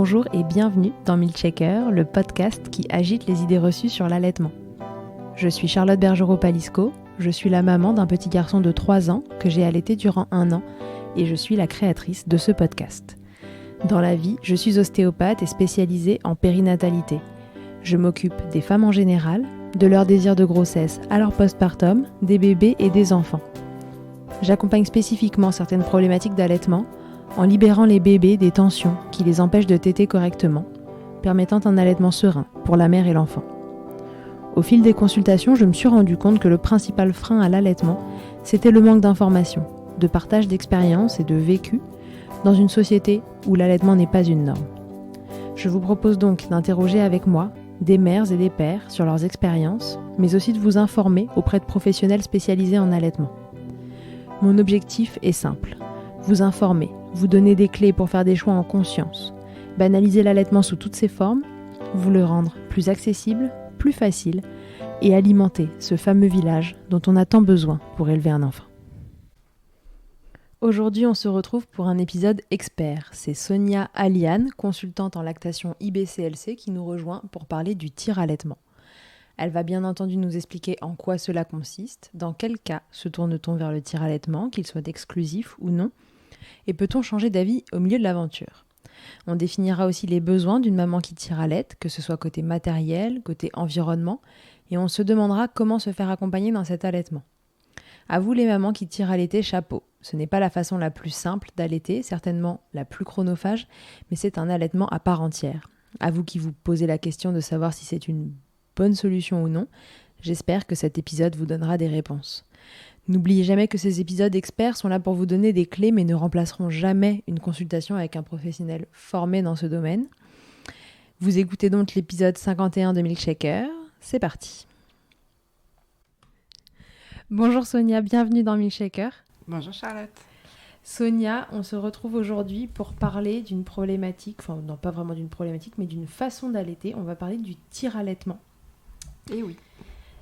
Bonjour et bienvenue dans Milkshaker, le podcast qui agite les idées reçues sur l'allaitement. Je suis Charlotte Bergerot-Palisco, je suis la maman d'un petit garçon de 3 ans que j'ai allaité durant 1 an et je suis la créatrice de ce podcast. Dans la vie, je suis ostéopathe et spécialisée en périnatalité. Je m'occupe des femmes en général, de leur désir de grossesse à leur postpartum, des bébés et des enfants. J'accompagne spécifiquement certaines problématiques d'allaitement en libérant les bébés des tensions qui les empêchent de téter correctement, permettant un allaitement serein pour la mère et l'enfant. Au fil des consultations, je me suis rendu compte que le principal frein à l'allaitement, c'était le manque d'informations, de partage d'expériences et de vécu dans une société où l'allaitement n'est pas une norme. Je vous propose donc d'interroger avec moi des mères et des pères sur leurs expériences, mais aussi de vous informer auprès de professionnels spécialisés en allaitement. Mon objectif est simple, vous informer, vous donner des clés pour faire des choix en conscience, banaliser l'allaitement sous toutes ses formes, vous le rendre plus accessible, plus facile et alimenter ce fameux village dont on a tant besoin pour élever un enfant. Aujourd'hui, on se retrouve pour un épisode expert. C'est Sonia Aliane, consultante en lactation IBCLC, qui nous rejoint pour parler du tire-allaitement. Elle va bien entendu nous expliquer en quoi cela consiste, dans quel cas se tourne-t-on vers le tire-allaitement, qu'il soit exclusif ou non, et peut-on changer d'avis au milieu de l'aventure. On définira aussi les besoins d'une maman qui tire-allaite, que ce soit côté matériel, côté environnement, et on se demandera comment se faire accompagner dans cet allaitement. À vous les mamans qui tire-allaiter, chapeau. Ce n'est pas la façon la plus simple d'allaiter, certainement la plus chronophage, mais c'est un allaitement à part entière. À vous qui vous posez la question de savoir si c'est une bonne solution ou non, j'espère que cet épisode vous donnera des réponses. N'oubliez jamais que ces épisodes experts sont là pour vous donner des clés, mais ne remplaceront jamais une consultation avec un professionnel formé dans ce domaine. Vous écoutez donc l'épisode 51 de Milkshaker. C'est parti. Bonjour Sonia, bienvenue dans Milkshaker. Bonjour Charlotte. Sonia, on se retrouve aujourd'hui pour parler d'une problématique, enfin non pas vraiment d'une problématique, mais d'une façon d'allaiter. On va parler du tire-allaitement. Eh oui.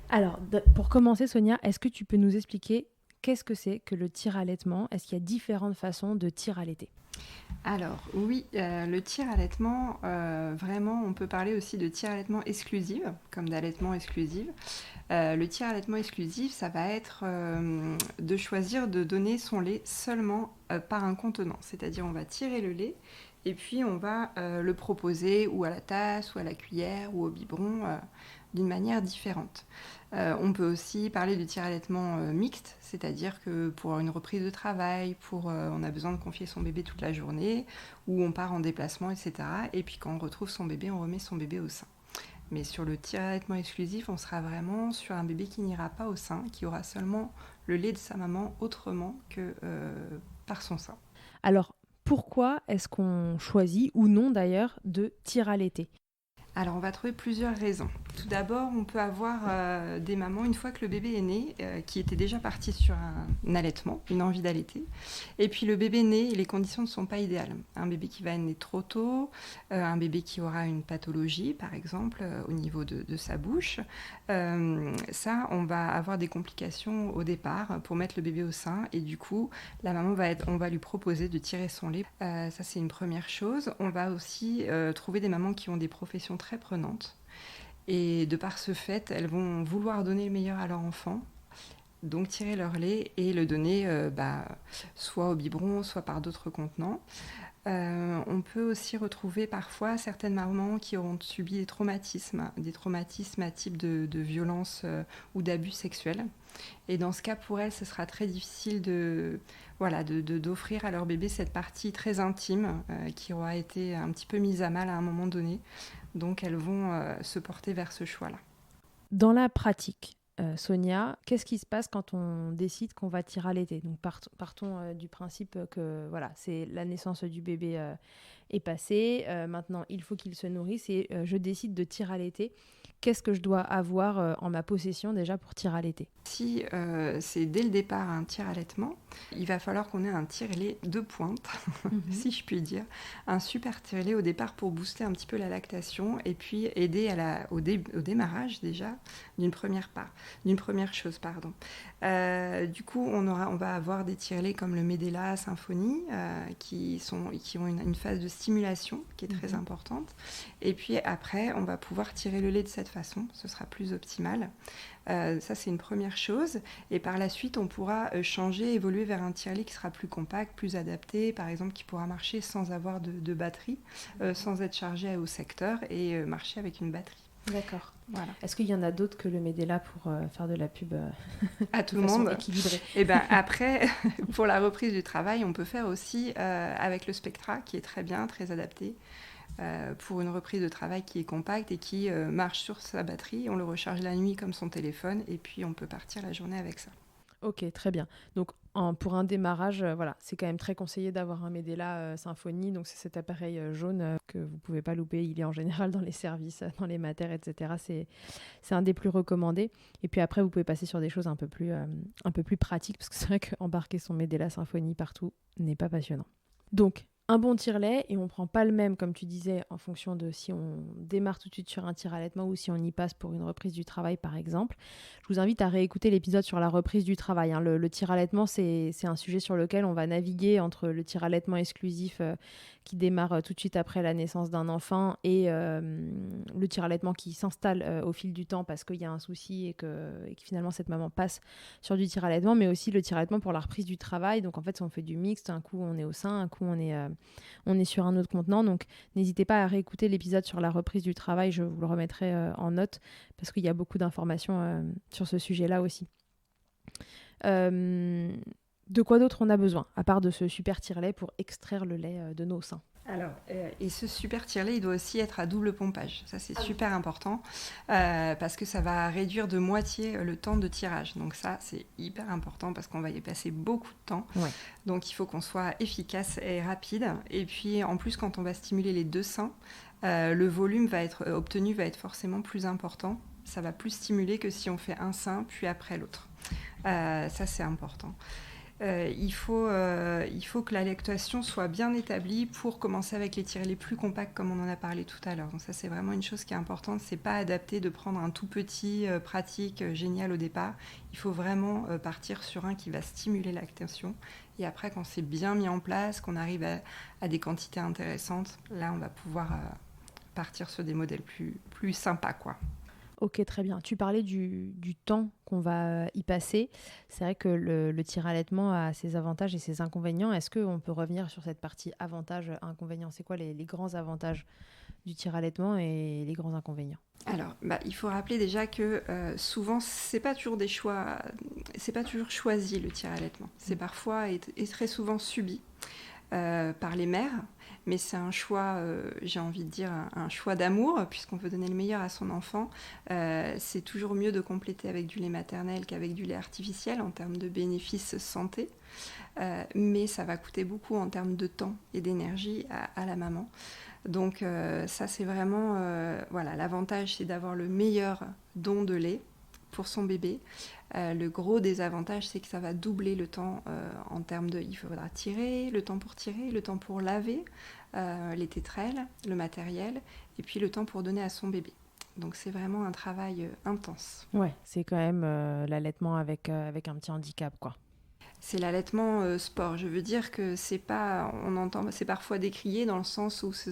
Alors, pour commencer Sonia, est-ce que tu peux nous expliquer qu'est-ce que c'est que le tire-allaitement ? Est-ce qu'il y a différentes façons de tire-allaiter ? Alors oui, le tire-allaitement, vraiment on peut parler aussi de tire-allaitement exclusif, comme d'allaitement exclusif. Le tire-allaitement exclusif, ça va être de choisir de donner son lait seulement par un contenant. C'est-à-dire on va tirer le lait et puis on va le proposer ou à la tasse ou à la cuillère ou au biberon d'une manière différente. On peut aussi parler de tire-allaitement mixte, c'est-à-dire que pour une reprise de travail, on a besoin de confier son bébé toute la journée, ou on part en déplacement, etc. Et puis quand on retrouve son bébé, on remet son bébé au sein. Mais sur le tire-allaitement exclusif, on sera vraiment sur un bébé qui n'ira pas au sein, qui aura seulement le lait de sa maman autrement que par son sein. Alors, pourquoi est-ce qu'on choisit, ou non d'ailleurs, de tire-allaiter ? Alors, on va trouver plusieurs raisons. Tout d'abord, on peut avoir des mamans, une fois que le bébé est né, qui étaient déjà parties sur un allaitement, une envie d'allaiter. Et puis, le bébé naît et les conditions ne sont pas idéales. Un bébé qui va naître trop tôt, un bébé qui aura une pathologie, par exemple, au niveau de sa bouche. Ça, on va avoir des complications au départ pour mettre le bébé au sein. Et du coup, la maman on va lui proposer de tirer son lait. Ça, c'est une première chose. On va aussi trouver des mamans qui ont des professions très prenantes et de par ce fait elles vont vouloir donner le meilleur à leur enfant, donc tirer leur lait et le donner soit au biberon, soit par d'autres contenants. On peut aussi retrouver parfois certaines mamans qui auront subi des traumatismes à type de violence ou d'abus sexuels. Et dans ce cas, pour elles, ce sera très difficile d'offrir à leur bébé cette partie très intime qui aura été un petit peu mise à mal à un moment donné. Donc elles vont se porter vers ce choix-là. Dans la pratique, Sonia, qu'est-ce qui se passe quand on décide qu'on va tire-allaiter ? Donc partons du principe que c'est la naissance du bébé est passée, maintenant il faut qu'il se nourrisse et je décide de tire-allaiter. Qu'est-ce que je dois avoir en ma possession déjà pour tire-allaiter ? Si c'est dès le départ un tire-allaitement, il va falloir qu'on ait un tire-lait de pointe, si je puis dire. Un super tire-lait au départ pour booster un petit peu la lactation et puis aider au démarrage déjà d'une première part. d'une première chose, pardon. Du coup, on va avoir des tire-laits comme le Medela, Symphonie, qui ont une phase de stimulation qui est très importante. Et puis après, on va pouvoir tirer le lait de cette façon, ce sera plus optimal. Ça, c'est une première chose. Et par la suite, on pourra changer, évoluer vers un tire-lait qui sera plus compact, plus adapté, par exemple, qui pourra marcher sans avoir de batterie, sans être chargé au secteur et marcher avec une batterie. D'accord. Voilà. Est-ce qu'il y en a d'autres que le Medela pour faire de la pub à tout le monde équilibrée? Et ben après, pour la reprise du travail, on peut faire aussi avec le Spectra, qui est très bien, très adapté. Pour une reprise de travail qui est compacte et qui marche sur sa batterie. On le recharge la nuit comme son téléphone et puis on peut partir la journée avec ça. Ok, très bien. Donc pour un démarrage, voilà, c'est quand même très conseillé d'avoir un Medela Symphonie. Donc c'est cet appareil jaune que vous ne pouvez pas louper. Il est en général dans les services, dans les maters, etc. C'est un des plus recommandés. Et puis après, vous pouvez passer sur des choses un peu plus pratiques parce que c'est vrai qu'embarquer son Medela Symphonie partout n'est pas passionnant. Donc, un bon tire-lait, et on ne prend pas le même, comme tu disais, en fonction de si on démarre tout de suite sur un tire-allaitement ou si on y passe pour une reprise du travail, par exemple. Je vous invite à réécouter l'épisode sur la reprise du travail. Le tire-allaitement, c'est un sujet sur lequel on va naviguer entre le tire-allaitement exclusif qui démarre tout de suite après la naissance d'un enfant et le tire-allaitement qui s'installe au fil du temps parce qu'il y a un souci et que finalement cette maman passe sur du tire-allaitement, mais aussi le tire-allaitement pour la reprise du travail. Donc en fait, on fait du mixte, un coup on est au sein, un coup on est sur un autre contenant. Donc n'hésitez pas à réécouter l'épisode sur la reprise du travail, je vous le remettrai en note parce qu'il y a beaucoup d'informations sur ce sujet-là aussi. De quoi d'autre on a besoin, à part de ce super tire-lait pour extraire le lait de nos seins? Alors, et ce super tire-lait, il doit aussi être à double pompage. Ça, c'est super important parce que ça va réduire de moitié le temps de tirage. Donc ça, c'est hyper important parce qu'on va y passer beaucoup de temps. Ouais. Donc il faut qu'on soit efficace et rapide. Et puis, en plus, quand on va stimuler les deux seins, le volume obtenu va être forcément plus important. Ça va plus stimuler que si on fait un sein, puis après l'autre. Ça, c'est important. Il faut que la lactation soit bien établie pour commencer avec les tire-laits plus compacts comme on en a parlé tout à l'heure. Donc ça, c'est vraiment une chose qui est importante. C'est pas adapté de prendre un tout petit pratique génial au départ. Il faut vraiment partir sur un qui va stimuler la lactation. Et après, quand c'est bien mis en place, qu'on arrive à des quantités intéressantes, là, on va pouvoir partir sur des modèles plus sympas, quoi. Ok, très bien. Tu parlais du temps qu'on va y passer. C'est vrai que le tir-allaitement a ses avantages et ses inconvénients. Est-ce qu'on peut revenir sur cette partie avantages-inconvénients? C'est quoi les grands avantages du tir-allaitement et les grands inconvénients? Alors, il faut rappeler déjà que souvent, c'est pas toujours choisi le tir-allaitement. C'est parfois et très souvent subi par les mères. Mais c'est un choix, j'ai envie de dire, un choix d'amour, puisqu'on veut donner le meilleur à son enfant. C'est toujours mieux de compléter avec du lait maternel qu'avec du lait artificiel en termes de bénéfices santé. Mais ça va coûter beaucoup en termes de temps et d'énergie à la maman. Donc ça, c'est vraiment... l'avantage, c'est d'avoir le meilleur don de lait pour son bébé. Le gros désavantage, c'est que ça va doubler le temps en termes de... Il faudra tirer, le temps pour laver les tétrelles, le matériel, et puis le temps pour donner à son bébé. Donc c'est vraiment un travail intense. Ouais, c'est quand même l'allaitement avec un petit handicap, quoi. C'est l'allaitement sport. Je veux dire que c'est parfois décrié dans le sens où ça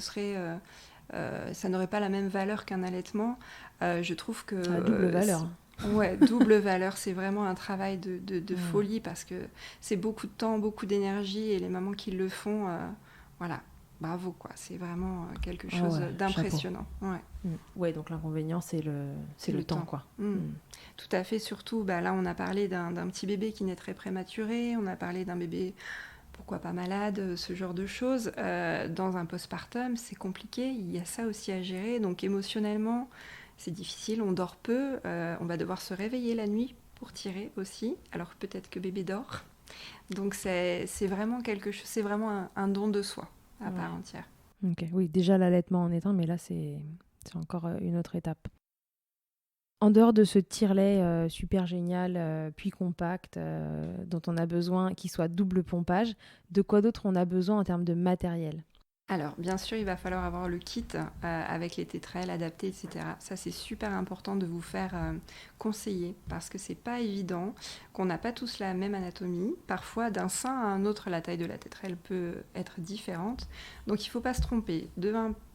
n'aurait pas la même valeur qu'un allaitement. Je trouve que... double valeur. Ouais, double valeur, c'est vraiment un travail de folie parce que c'est beaucoup de temps, beaucoup d'énergie et les mamans qui le font, bravo quoi, c'est vraiment quelque chose d'impressionnant. Ouais, donc l'inconvénient c'est le temps quoi. Tout à fait, surtout là on a parlé d'un petit bébé qui naîtrait prématuré, on a parlé d'un bébé pourquoi pas malade, ce genre de choses. Dans un postpartum, c'est compliqué, il y a ça aussi à gérer, donc émotionnellement c'est difficile, on dort peu, on va devoir se réveiller la nuit pour tirer aussi, alors peut-être que bébé dort. Donc c'est vraiment quelque chose, c'est vraiment un don de soi à part entière. Ok, oui, déjà l'allaitement en est un, mais là c'est encore une autre étape. En dehors de ce tire-lait super génial, puis compact, dont on a besoin, qui soit double pompage, de quoi d'autre on a besoin en termes de matériel? Alors, bien sûr, il va falloir avoir le kit avec les tétrelles adaptés, etc. Ça, c'est super important de vous faire conseiller parce que c'est pas évident, qu'on n'a pas tous la même anatomie. Parfois, d'un sein à un autre, la taille de la tétrelle peut être différente. Donc, il ne faut pas se tromper.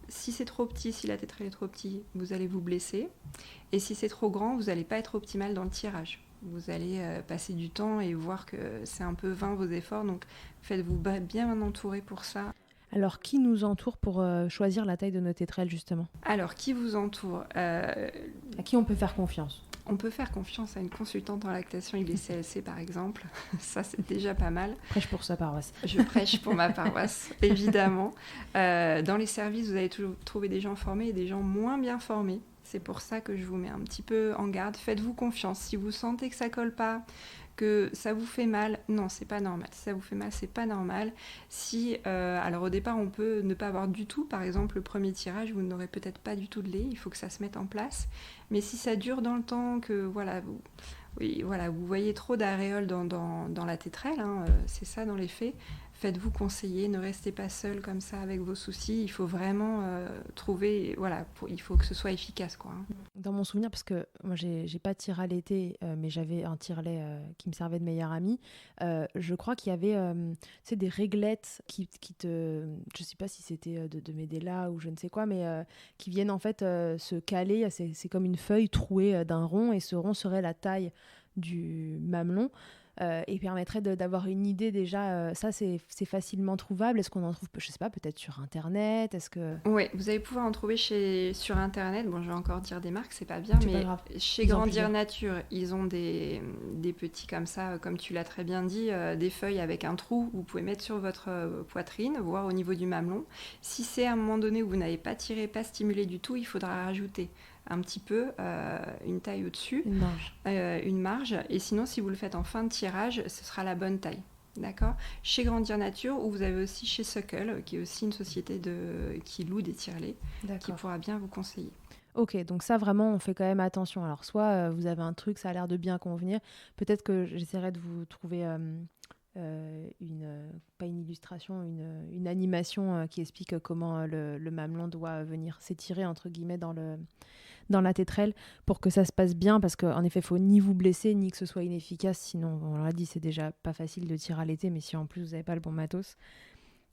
Si c'est trop petit, si la tétrelle est trop petite, vous allez vous blesser. Et si c'est trop grand, vous n'allez pas être optimal dans le tirage. Vous allez passer du temps et voir que c'est un peu vain vos efforts. Donc, faites-vous bien entourer pour ça. Alors, qui nous entoure pour choisir la taille de nos tétrelles, justement? Alors, qui vous entoure À qui on peut faire confiance? On peut faire confiance à une consultante en lactation IBCLC, par exemple. Ça, c'est déjà pas mal. Prêche pour sa paroisse. Je prêche pour ma paroisse, évidemment. Dans les services, vous allez toujours trouver des gens formés et des gens moins bien formés. C'est pour ça que je vous mets un petit peu en garde. Faites-vous confiance. Si vous sentez que ça colle pas, que ça vous fait mal, non, c'est pas normal. Si ça vous fait mal, c'est pas normal. Alors au départ, on peut ne pas avoir du tout. Par exemple, le premier tirage, vous n'aurez peut-être pas du tout de lait. Il faut que ça se mette en place. Mais si ça dure dans le temps, que vous voyez trop d'aréoles dans la tétrelle, c'est ça dans les faits. Faites-vous conseiller, ne restez pas seul comme ça avec vos soucis. Il faut vraiment trouver, il faut que ce soit efficace, quoi. Dans mon souvenir, parce que moi j'ai pas de tire-à-laiter, mais j'avais un tire-lait qui me servait de meilleure amie. Je crois qu'il y avait des réglettes qui te, je sais pas si c'était de m'aider là ou je ne sais quoi, mais qui viennent en fait se caler. C'est comme une feuille trouée d'un rond et ce rond serait la taille du mamelon. Et permettrait d'avoir une idée déjà. Ça, c'est facilement trouvable. Est-ce qu'on en trouve, je sais pas, peut-être sur Internet? Est-ce que... Oui, vous allez pouvoir en trouver sur Internet. Bon, je vais encore dire des marques, c'est pas bien, mais chez Grandir Nature, ils ont des petits comme ça, comme tu l'as très bien dit, des feuilles avec un trou où vous pouvez mettre sur votre poitrine, voire au niveau du mamelon. Si c'est à un moment donné où vous n'avez pas tiré, pas stimulé du tout, il faudra rajouter un petit peu, une taille au-dessus, une marge. Et sinon, si vous le faites en fin de tirage, ce sera la bonne taille. D'accord. Chez Grandir Nature, ou vous avez aussi chez Suckle, qui est aussi une société qui loue des tire-laits, qui pourra bien vous conseiller. Ok, donc ça vraiment, on fait quand même attention. Alors soit vous avez un truc, ça a l'air de bien convenir. Peut-être que j'essaierai de vous trouver pas une illustration, une animation qui explique comment le mamelon doit venir s'étirer entre guillemets dans la tétrelle pour que ça se passe bien, parce qu'en effet, il faut ni vous blesser, ni que ce soit inefficace. Sinon, on l'a dit, c'est déjà pas facile de tirer à l'été, mais si en plus vous n'avez pas le bon matos,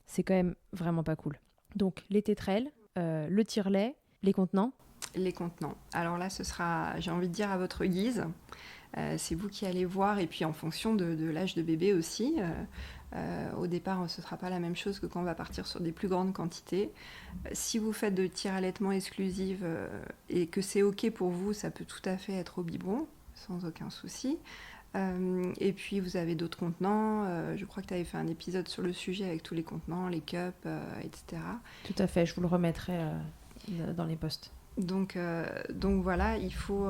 c'est quand même vraiment pas cool. Donc, les tétrelles, le tire-lait, les contenants. Les contenants. Alors là, ce sera, j'ai envie de dire, à votre guise. C'est vous qui allez voir, et puis en fonction de l'âge de bébé aussi. Au départ, ce ne sera pas la même chose que quand on va partir sur des plus grandes quantités. Si vous faites de tire-allaitement exclusive et que c'est OK pour vous, ça peut tout à fait être au biberon, sans aucun souci. Et puis vous avez d'autres contenants. Je crois que tu avais fait un épisode sur le sujet avec tous les contenants, les cups, etc. Tout à fait, je vous le remettrai dans les posts. Donc voilà, il faut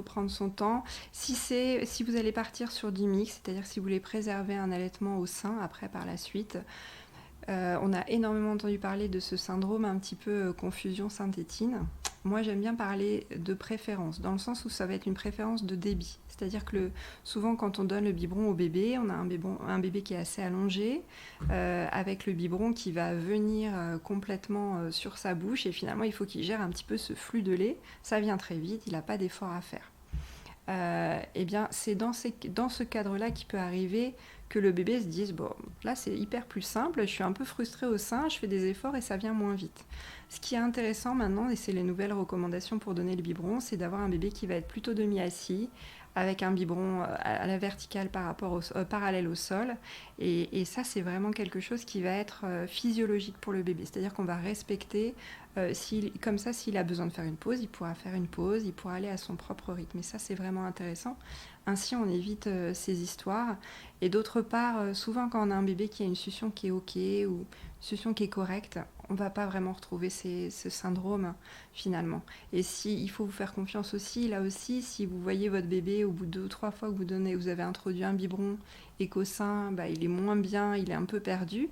prendre son temps. Si vous allez partir sur du mix, c'est-à-dire si vous voulez préserver un allaitement au sein après par la suite, on a énormément entendu parler de ce syndrome un petit peu confusion sein-tétine. Moi, j'aime bien parler de préférence, dans le sens où ça va être une préférence de débit. C'est-à-dire que souvent, quand on donne le biberon au bébé, on a un bébé qui est assez allongé, avec le biberon qui va venir complètement sur sa bouche, et finalement, il faut qu'il gère un petit peu ce flux de lait. Ça vient très vite, il n'a pas d'effort à faire. Eh bien, c'est dans ce cadre-là qu'il peut arriver que le bébé se dise « Bon, là, c'est hyper plus simple, je suis un peu frustrée au sein, je fais des efforts et ça vient moins vite. » Ce qui est intéressant maintenant, et c'est les nouvelles recommandations pour donner le biberon, c'est d'avoir un bébé qui va être plutôt demi-assis, avec un biberon à la verticale parallèle au sol. Et ça, c'est vraiment quelque chose qui va être physiologique pour le bébé. C'est-à-dire qu'on va respecter, comme ça, s'il a besoin de faire une pause, il pourra faire une pause, il pourra aller à son propre rythme. Et ça, c'est vraiment intéressant. Ainsi, on évite ces histoires. Et d'autre part, souvent, quand on a un bébé qui a une succion qui est OK ou une succion qui est correcte, on ne va pas vraiment retrouver ce syndrome, finalement. Et il faut vous faire confiance aussi, là aussi, si vous voyez votre bébé, au bout de 2 ou 3 fois que vous avez introduit un biberon et qu'au sein, il est moins bien, il est un peu perdu,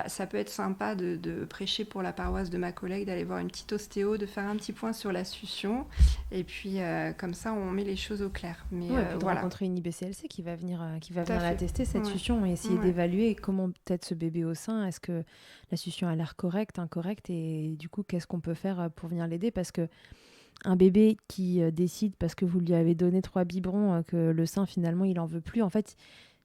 Ça peut être sympa de prêcher pour la paroisse de ma collègue, d'aller voir une petite ostéo, de faire un petit point sur la succion. Et puis, comme ça, on met les choses au clair. Mais et puis de rencontrer une IBCLC qui va venir la tester, cette Ouais. succion, et essayer d'évaluer comment peut-être ce bébé au sein, est-ce que la succion a l'air correcte, incorrecte, et du coup, qu'est-ce qu'on peut faire pour venir l'aider, parce que un bébé qui décide, parce que vous lui avez donné 3 biberons, que le sein, finalement, il en veut plus, en fait,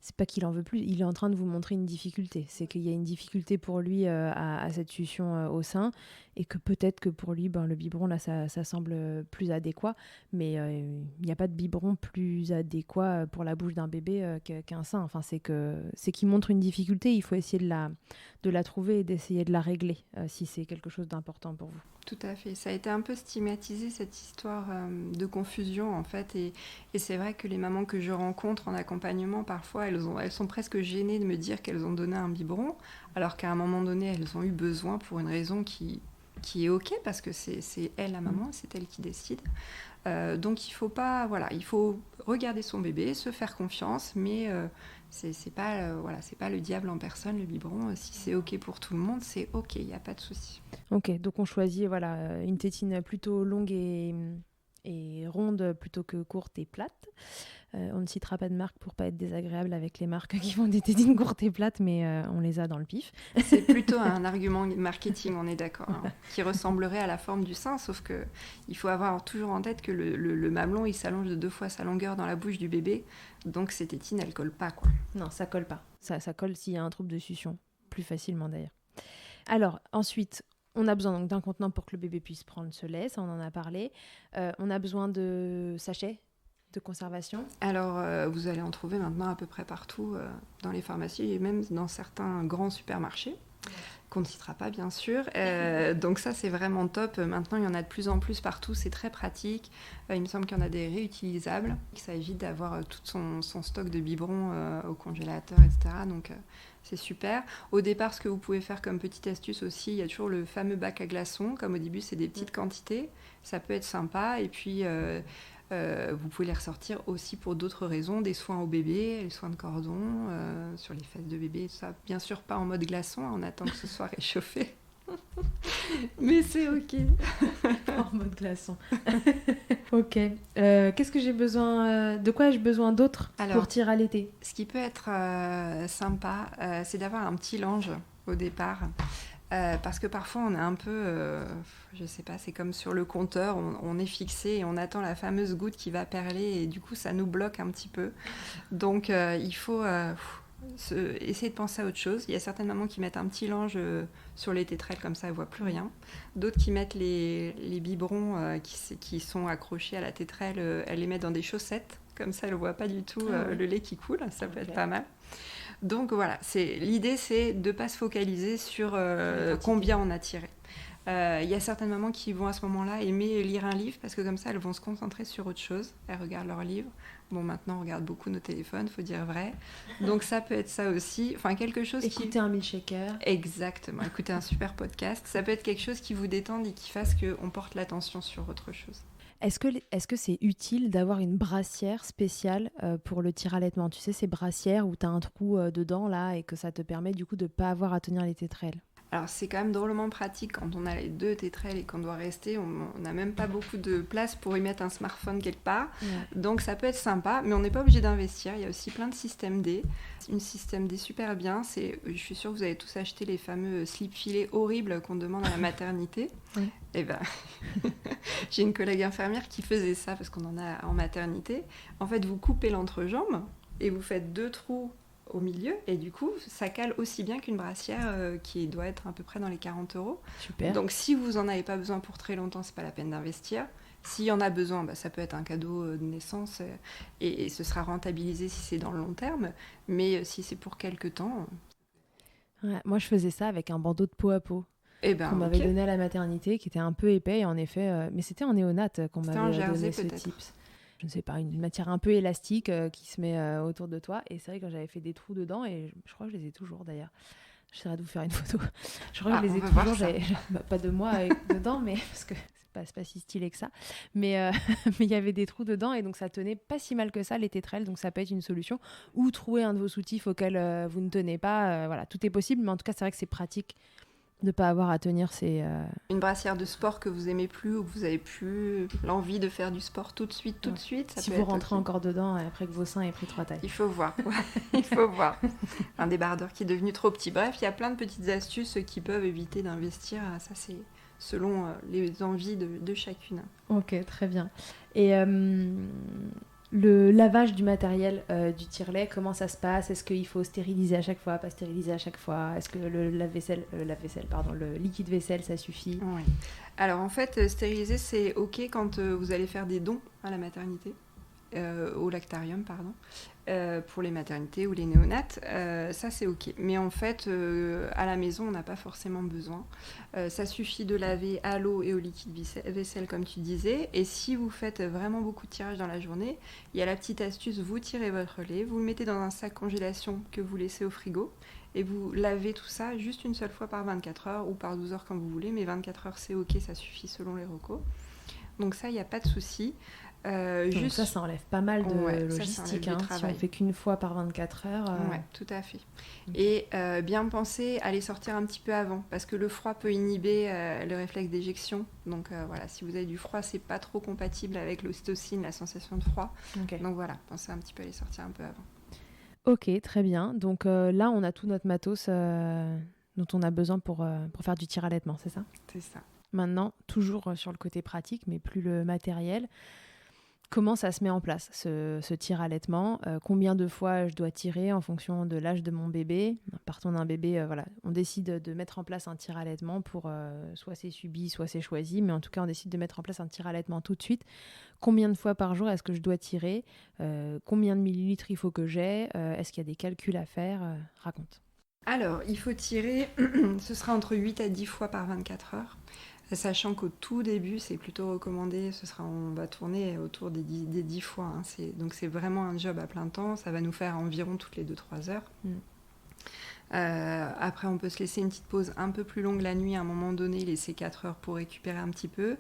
c'est pas qu'il en veut plus, il est en train de vous montrer une difficulté. C'est qu'il y a une difficulté pour lui à cette succion au sein, et que peut-être que pour lui, le biberon, là, ça semble plus adéquat, mais il n'y a pas de biberon plus adéquat pour la bouche d'un bébé qu'un sein. Enfin, c'est qu'il montre une difficulté, il faut essayer de la trouver et d'essayer de la régler, si c'est quelque chose d'important pour vous. Tout à fait. Ça a été un peu stigmatisé, cette histoire de confusion, en fait. Et c'est vrai que les mamans que je rencontre en accompagnement, parfois, elles sont presque gênées de me dire qu'elles ont donné un biberon, alors qu'à un moment donné, elles ont eu besoin pour une raison qui est OK, parce que c'est elle, la maman, c'est elle qui décide. Donc, il faut regarder son bébé, se faire confiance, mais c'est pas le diable en personne, le biberon. Si c'est OK pour tout le monde, c'est OK, il n'y a pas de souci. Ok, donc on choisit une tétine plutôt longue et ronde plutôt que courte et plate. On ne citera pas de marque pour pas être désagréable avec les marques qui font des tétines courtes et plates, mais on les a dans le pif. C'est plutôt un argument marketing, on est d'accord, qui ressemblerait à la forme du sein, sauf que il faut avoir toujours en tête que le mamelon, il s'allonge de 2 fois sa longueur dans la bouche du bébé, donc ces tétines, elles collent pas, quoi. Non, ça colle pas. Ça colle s'il y a un trouble de succion, plus facilement d'ailleurs. Alors, ensuite, on a besoin donc d'un contenant pour que le bébé puisse prendre ce lait, ça on en a parlé. On a besoin de sachets de conservation. Alors, vous allez en trouver maintenant à peu près partout dans les pharmacies et même dans certains grands supermarchés, qu'on ne citera pas bien sûr. Donc ça, c'est vraiment top. Maintenant, il y en a de plus en plus partout, c'est très pratique. Il me semble qu'il y en a des réutilisables. Ça évite d'avoir tout son stock de biberons au congélateur, etc. Donc c'est super. Au départ, ce que vous pouvez faire comme petite astuce aussi, il y a toujours le fameux bac à glaçons. Comme au début, c'est des petites quantités. Ça peut être sympa. Et puis... vous pouvez les ressortir aussi pour d'autres raisons, des soins au bébé, les soins de cordon, sur les fesses de bébé, tout ça. Bien sûr, pas en mode glaçon, on attend que ce soit réchauffé. Mais c'est OK. En mode glaçon. Ok. Qu'est-ce que j'ai besoin de quoi ai-je besoin d'autre pour tirer à l'été? Ce qui peut être sympa, c'est d'avoir un petit linge au départ. Parce que parfois on est un peu, je sais pas, c'est comme sur le compteur, on est fixé et on attend la fameuse goutte qui va perler et du coup ça nous bloque un petit peu. Donc il faut essayer de penser à autre chose. Il y a certaines mamans qui mettent un petit linge sur les tétrelles, comme ça elles voient plus rien. D'autres qui mettent les biberons qui sont accrochés à la tétrelle, elles les mettent dans des chaussettes, comme ça elles voient pas du tout le lait qui coule, ça peut être pas mal. Donc voilà, l'idée c'est de ne pas se focaliser sur combien on a tiré. Il y a certaines mamans qui vont à ce moment-là aimer lire un livre parce que comme ça elles vont se concentrer sur autre chose. Elles regardent leur livre. Bon, maintenant on regarde beaucoup nos téléphones, faut dire vrai. Donc ça peut être ça aussi. Enfin, quelque chose Écouter un milkshaker. Exactement, écouter un super podcast. Ça peut être quelque chose qui vous détende et qui fasse qu'on porte l'attention sur autre chose. Est-ce que c'est utile d'avoir une brassière spéciale pour le tir-allaitement? Tu sais, ces brassières où tu as un trou dedans là et que ça te permet du coup de ne pas avoir à tenir les tétrelles. Alors c'est quand même drôlement pratique quand on a les 2 tétrelles et qu'on doit rester, on n'a même pas beaucoup de place pour y mettre un smartphone quelque part. Ouais. Donc ça peut être sympa, mais on n'est pas obligé d'investir. Il y a aussi plein de systèmes D. Une système D super bien, je suis sûre que vous avez tous acheté les fameux slip filets horribles qu'on demande à la maternité. Oui. Et ben, j'ai une collègue infirmière qui faisait ça parce qu'on en a en maternité. En fait, vous coupez l'entrejambe et vous faites 2 trous au milieu, et du coup, ça cale aussi bien qu'une brassière qui doit être à peu près dans les 40 €. Super. Donc, si vous n'en avez pas besoin pour très longtemps, c'est pas la peine d'investir. S'il y en a besoin, ça peut être un cadeau de naissance et ce sera rentabilisé si c'est dans le long terme. Mais si c'est pour quelques temps... Ouais, moi, je faisais ça avec un bandeau de peau à peau qu'on m'avait donné à la maternité, qui était un peu épais, et en effet... mais c'était en néonate qu'on m'avait donné ce tips. Je ne sais pas, une matière un peu élastique qui se met autour de toi. Et c'est vrai que j'avais fait des trous dedans, et je crois que je les ai toujours d'ailleurs. J'essaierai de vous faire une photo. Je crois que je les ai on va toujours, voir ça. pas de moi dedans, mais parce que c'est pas si stylé que ça. Mais mais il y avait des trous dedans et donc ça tenait pas si mal que ça les tétrelles, donc ça peut être une solution. Ou trouver un de vos soutifs auquel vous ne tenez pas. Voilà, tout est possible, mais en tout cas c'est vrai que c'est pratique de pas avoir à tenir ces. Une brassière de sport que vous aimez plus ou que vous avez plus l'envie de faire du sport tout de suite, ça si peut vous être rentrez ok. encore dedans après que vos seins aient pris 3 tailles. Il faut voir, il faut voir. Un débardeur qui est devenu trop petit. Bref, il y a plein de petites astuces qui peuvent éviter d'investir. Ça, c'est selon les envies de chacune. Ok, très bien. Et le lavage du matériel du tire-lait, comment ça se passe? Est-ce qu'il faut stériliser à chaque fois, pas stériliser à chaque fois? Est-ce que le liquide vaisselle, ça suffit? Oui. Alors en fait, stériliser, c'est ok quand vous allez faire des dons à la maternité. Au lactarium, pardon, pour les maternités ou les néonates, ça c'est ok. Mais en fait, à la maison, on n'a pas forcément besoin. Ça suffit de laver à l'eau et au liquide vaisselle, comme tu disais. Et si vous faites vraiment beaucoup de tirage dans la journée, il y a la petite astuce, vous tirez votre lait, vous le mettez dans un sac congélation que vous laissez au frigo, et vous lavez tout ça juste une seule fois par 24 heures ou par 12 heures comme vous voulez, mais 24 heures c'est ok, ça suffit selon les recos. Donc ça, il n'y a pas de souci. Donc ça enlève pas mal de logistique, ça si on fait qu'une fois par 24 heures. Ouais, tout à fait. Et bien penser à les sortir un petit peu avant, parce que le froid peut inhiber le réflexe d'éjection. Donc voilà, si vous avez du froid, c'est pas trop compatible avec l'ocytocine, la sensation de froid. Okay. Donc voilà, pensez un petit peu à les sortir un peu avant. Ok, très bien. Donc là, on a tout notre matos dont on a besoin pour faire du tir-allaitement, c'est ça? C'est ça. Maintenant, toujours sur le côté pratique, mais plus le matériel. Comment ça se met en place, ce tir-allaitement? Combien de fois je dois tirer en fonction de l'âge de mon bébé? Partons d'un bébé, voilà, on décide de mettre en place un tir-allaitement pour soit c'est subi, soit c'est choisi, mais en tout cas, on décide de mettre en place un tir-allaitement tout de suite. Combien de fois par jour est-ce que je dois tirer? Combien de millilitres il faut que j'ai? Est-ce qu'il y a des calculs à faire? Raconte. Alors, il faut tirer, ce sera entre 8 à 10 fois par 24 heures. Sachant qu'au tout début, c'est plutôt recommandé, on va tourner autour des 10 fois. Hein. Donc c'est vraiment un job à plein temps, ça va nous faire environ toutes les 2-3 heures. Après, on peut se laisser une petite pause un peu plus longue la nuit, à un moment donné, laisser 4 heures pour récupérer un petit peu.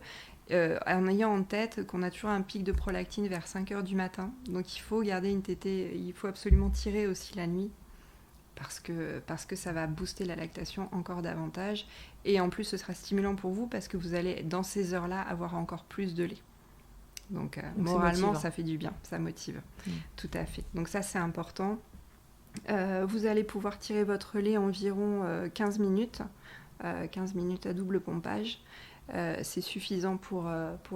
En ayant en tête qu'on a toujours un pic de prolactine vers 5 heures du matin. Donc il faut garder une tétée, il faut absolument tirer aussi la nuit. Parce que ça va booster la lactation encore davantage. Et en plus, ce sera stimulant pour vous parce que vous allez, dans ces heures-là, avoir encore plus de lait. Donc moralement, ça fait du bien, ça motive. Tout à fait. Donc ça, c'est important. Vous allez pouvoir tirer votre lait environ 15 minutes. 15 minutes à double pompage. C'est suffisant pour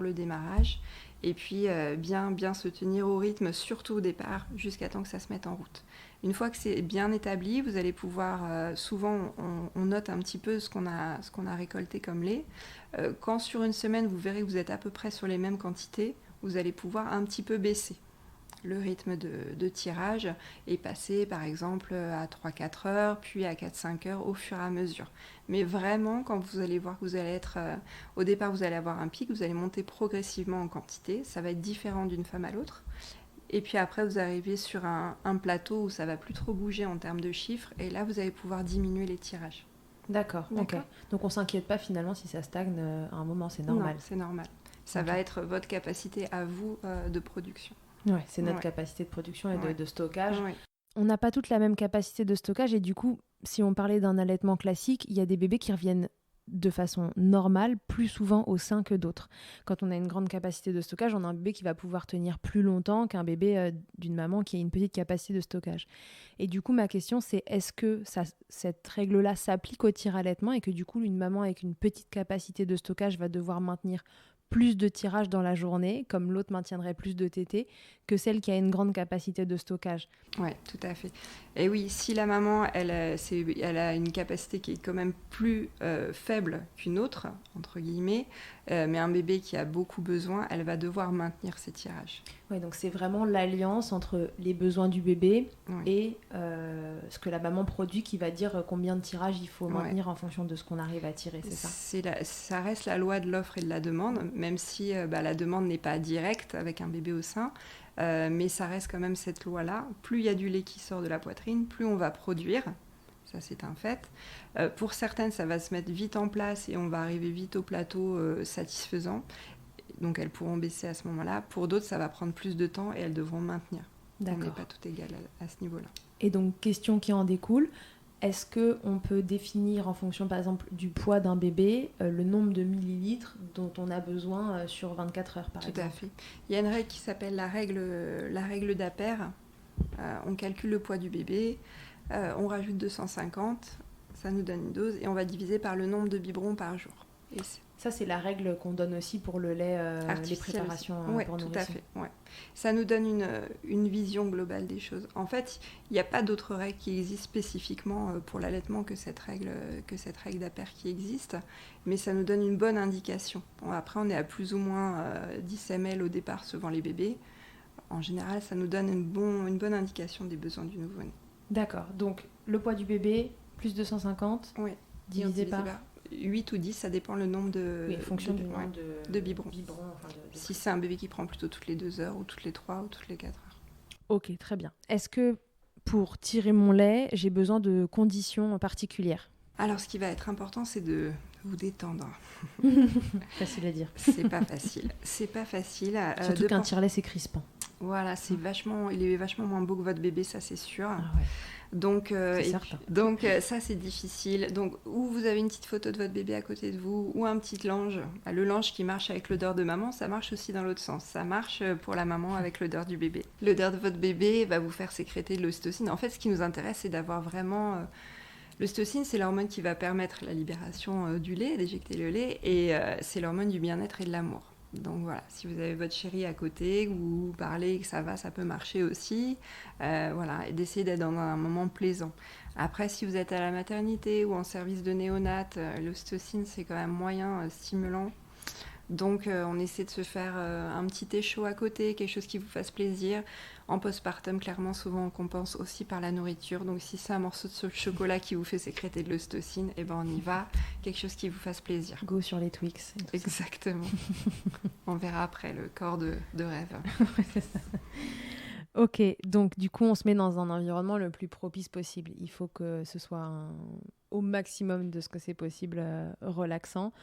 le démarrage. Et puis, bien se tenir au rythme, surtout au départ, jusqu'à temps que ça se mette en route. Une fois que c'est bien établi, vous allez pouvoir, souvent on note un petit peu ce qu'on a récolté comme lait. Quand sur une semaine, vous verrez que vous êtes à peu près sur les mêmes quantités, vous allez pouvoir un petit peu baisser le rythme de tirage et passer par exemple à 3-4 heures, puis à 4-5 heures au fur et à mesure. Mais vraiment, quand vous allez voir que vous allez être... au départ, vous allez avoir un pic, vous allez monter progressivement en quantité, ça va être différent d'une femme à l'autre. Et puis après, vous arrivez sur un plateau où ça va plus trop bouger en termes de chiffres, et là, vous allez pouvoir diminuer les tirages. D'accord. Ok. Donc on s'inquiète pas finalement si ça stagne à un moment, c'est normal. Non, c'est normal. Ça va être votre capacité à vous de production. Ouais, c'est notre capacité de production et de stockage. Ouais. On n'a pas toute la même capacité de stockage et du coup, si on parlait d'un allaitement classique, il y a des bébés qui reviennent de façon normale plus souvent au sein que d'autres. Quand on a une grande capacité de stockage, on a un bébé qui va pouvoir tenir plus longtemps qu'un bébé d'une maman qui a une petite capacité de stockage. Et du coup, ma question, c'est est-ce que cette règle-là s'applique au tir-allaitement et que du coup, une maman avec une petite capacité de stockage va devoir maintenir plus de tirage dans la journée, comme l'autre maintiendrait plus de tétées, que celle qui a une grande capacité de stockage. Oui, tout à fait. Et oui, si la maman, elle a une capacité qui est quand même plus faible qu'une autre, entre guillemets, mais un bébé qui a beaucoup besoin, elle va devoir maintenir ses tirages. Oui, donc c'est vraiment l'alliance entre les besoins du bébé et ce que la maman produit qui va dire combien de tirages il faut maintenir en fonction de ce qu'on arrive à tirer, c'est ça? Ça reste la loi de l'offre et de la demande, même si la demande n'est pas directe avec un bébé au sein, mais ça reste quand même cette loi-là. Plus il y a du lait qui sort de la poitrine, plus on va produire. Ça, c'est un fait. Pour certaines, ça va se mettre vite en place et on va arriver vite au plateau satisfaisant. Donc, elles pourront baisser à ce moment-là. Pour d'autres, ça va prendre plus de temps et elles devront maintenir. D'accord. On n'est pas tout égal à ce niveau-là. Et donc, question qui en découle, est-ce qu'on peut définir en fonction, par exemple, du poids d'un bébé, le nombre de millilitres dont on a besoin sur 24 heures, par exemple ? Tout à fait. Il y a une règle qui s'appelle la règle d'Aper. On calcule le poids du bébé, on rajoute 250, ça nous donne une dose, et on va diviser par le nombre de biberons par jour. Et ça, c'est la règle qu'on donne aussi pour le lait, les préparations pour nourrissons. Tout à fait. Ouais. Ça nous donne une vision globale des choses. En fait, il n'y a pas d'autres règles qui existent spécifiquement pour l'allaitement que cette règle d'Aper qui existe, mais ça nous donne une bonne indication. Bon, après, on est à plus ou moins 10 ml au départ suivant les bébés. En général, ça nous donne une bonne indication des besoins du nouveau-né. D'accord. Donc, le poids du bébé, plus 250, oui. divisé par 8 ou 10, ça dépend le nombre de, en fonction du nombre de biberons. Si c'est un bébé qui prend plutôt toutes les 2 heures, ou toutes les 3, ou toutes les 4 heures. Ok, très bien. Est-ce que pour tirer mon lait, j'ai besoin de conditions particulières ? Alors, ce qui va être important, c'est de vous détendre. Facile à dire. C'est pas facile. C'est pas facile. Surtout qu'un tire-lait, c'est crispant. Voilà, il est vachement moins beau que votre bébé, ça c'est sûr. Ah ouais. Donc, ça c'est difficile. Donc, ou vous avez une petite photo de votre bébé à côté de vous, ou un petit lange. Le lange qui marche avec l'odeur de maman, ça marche aussi dans l'autre sens. Ça marche pour la maman avec l'odeur du bébé. L'odeur de votre bébé va vous faire sécréter de l'ocytocine. En fait, ce qui nous intéresse, c'est d'avoir vraiment... L'ocytocine, c'est l'hormone qui va permettre la libération du lait, d'éjecter le lait, et c'est l'hormone du bien-être et de l'amour. Donc voilà, si vous avez votre chérie à côté, ou vous parlez et que ça va, ça peut marcher aussi. Voilà, et d'essayer d'être dans un moment plaisant. Après, si vous êtes à la maternité ou en service de néonat, l'ocytocine, c'est quand même moyen stimulant. Donc on essaie de se faire un petit thé chaud à côté, quelque chose qui vous fasse plaisir. En postpartum, clairement, souvent on compense aussi par la nourriture. Donc si c'est un morceau de chocolat qui vous fait sécréter de l'ocytocine, eh ben on y va. Quelque chose qui vous fasse plaisir. Go sur les Twix. Exactement. On verra après le corps de rêve. C'est ça. Ok, donc du coup on se met dans un environnement le plus propice possible. Il faut que ce soit au maximum de ce que c'est possible relaxant.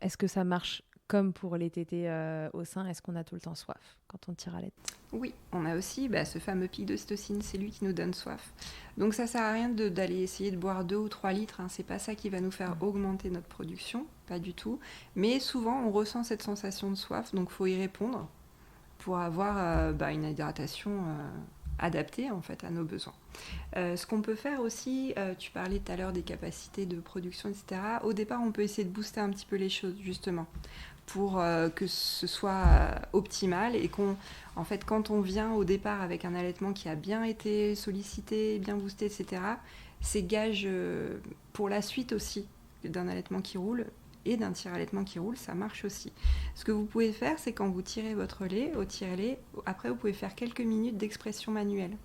Est-ce que ça marche comme pour les tétés au sein ? Est-ce qu'on a tout le temps soif quand on tire à l'aide ? Oui, on a aussi ce fameux pic d'ocytocine, c'est lui qui nous donne soif. Donc ça sert à rien d'aller essayer de boire 2 ou 3 litres, c'est pas ça qui va nous faire augmenter notre production, pas du tout. Mais souvent on ressent cette sensation de soif, donc il faut y répondre pour avoir une hydratation adaptée en fait à nos besoins. Ce qu'on peut faire aussi, tu parlais tout à l'heure des capacités de production, etc. Au départ, on peut essayer de booster un petit peu les choses justement pour que ce soit optimal et en fait, quand on vient au départ avec un allaitement qui a bien été sollicité, bien boosté, etc., c'est gage pour la suite aussi d'un allaitement qui roule. Et d'un tire-allaitement qui roule, ça marche aussi. Ce que vous pouvez faire, c'est quand vous tirez votre lait, au tire-lait, après vous pouvez faire quelques minutes d'expression manuelle.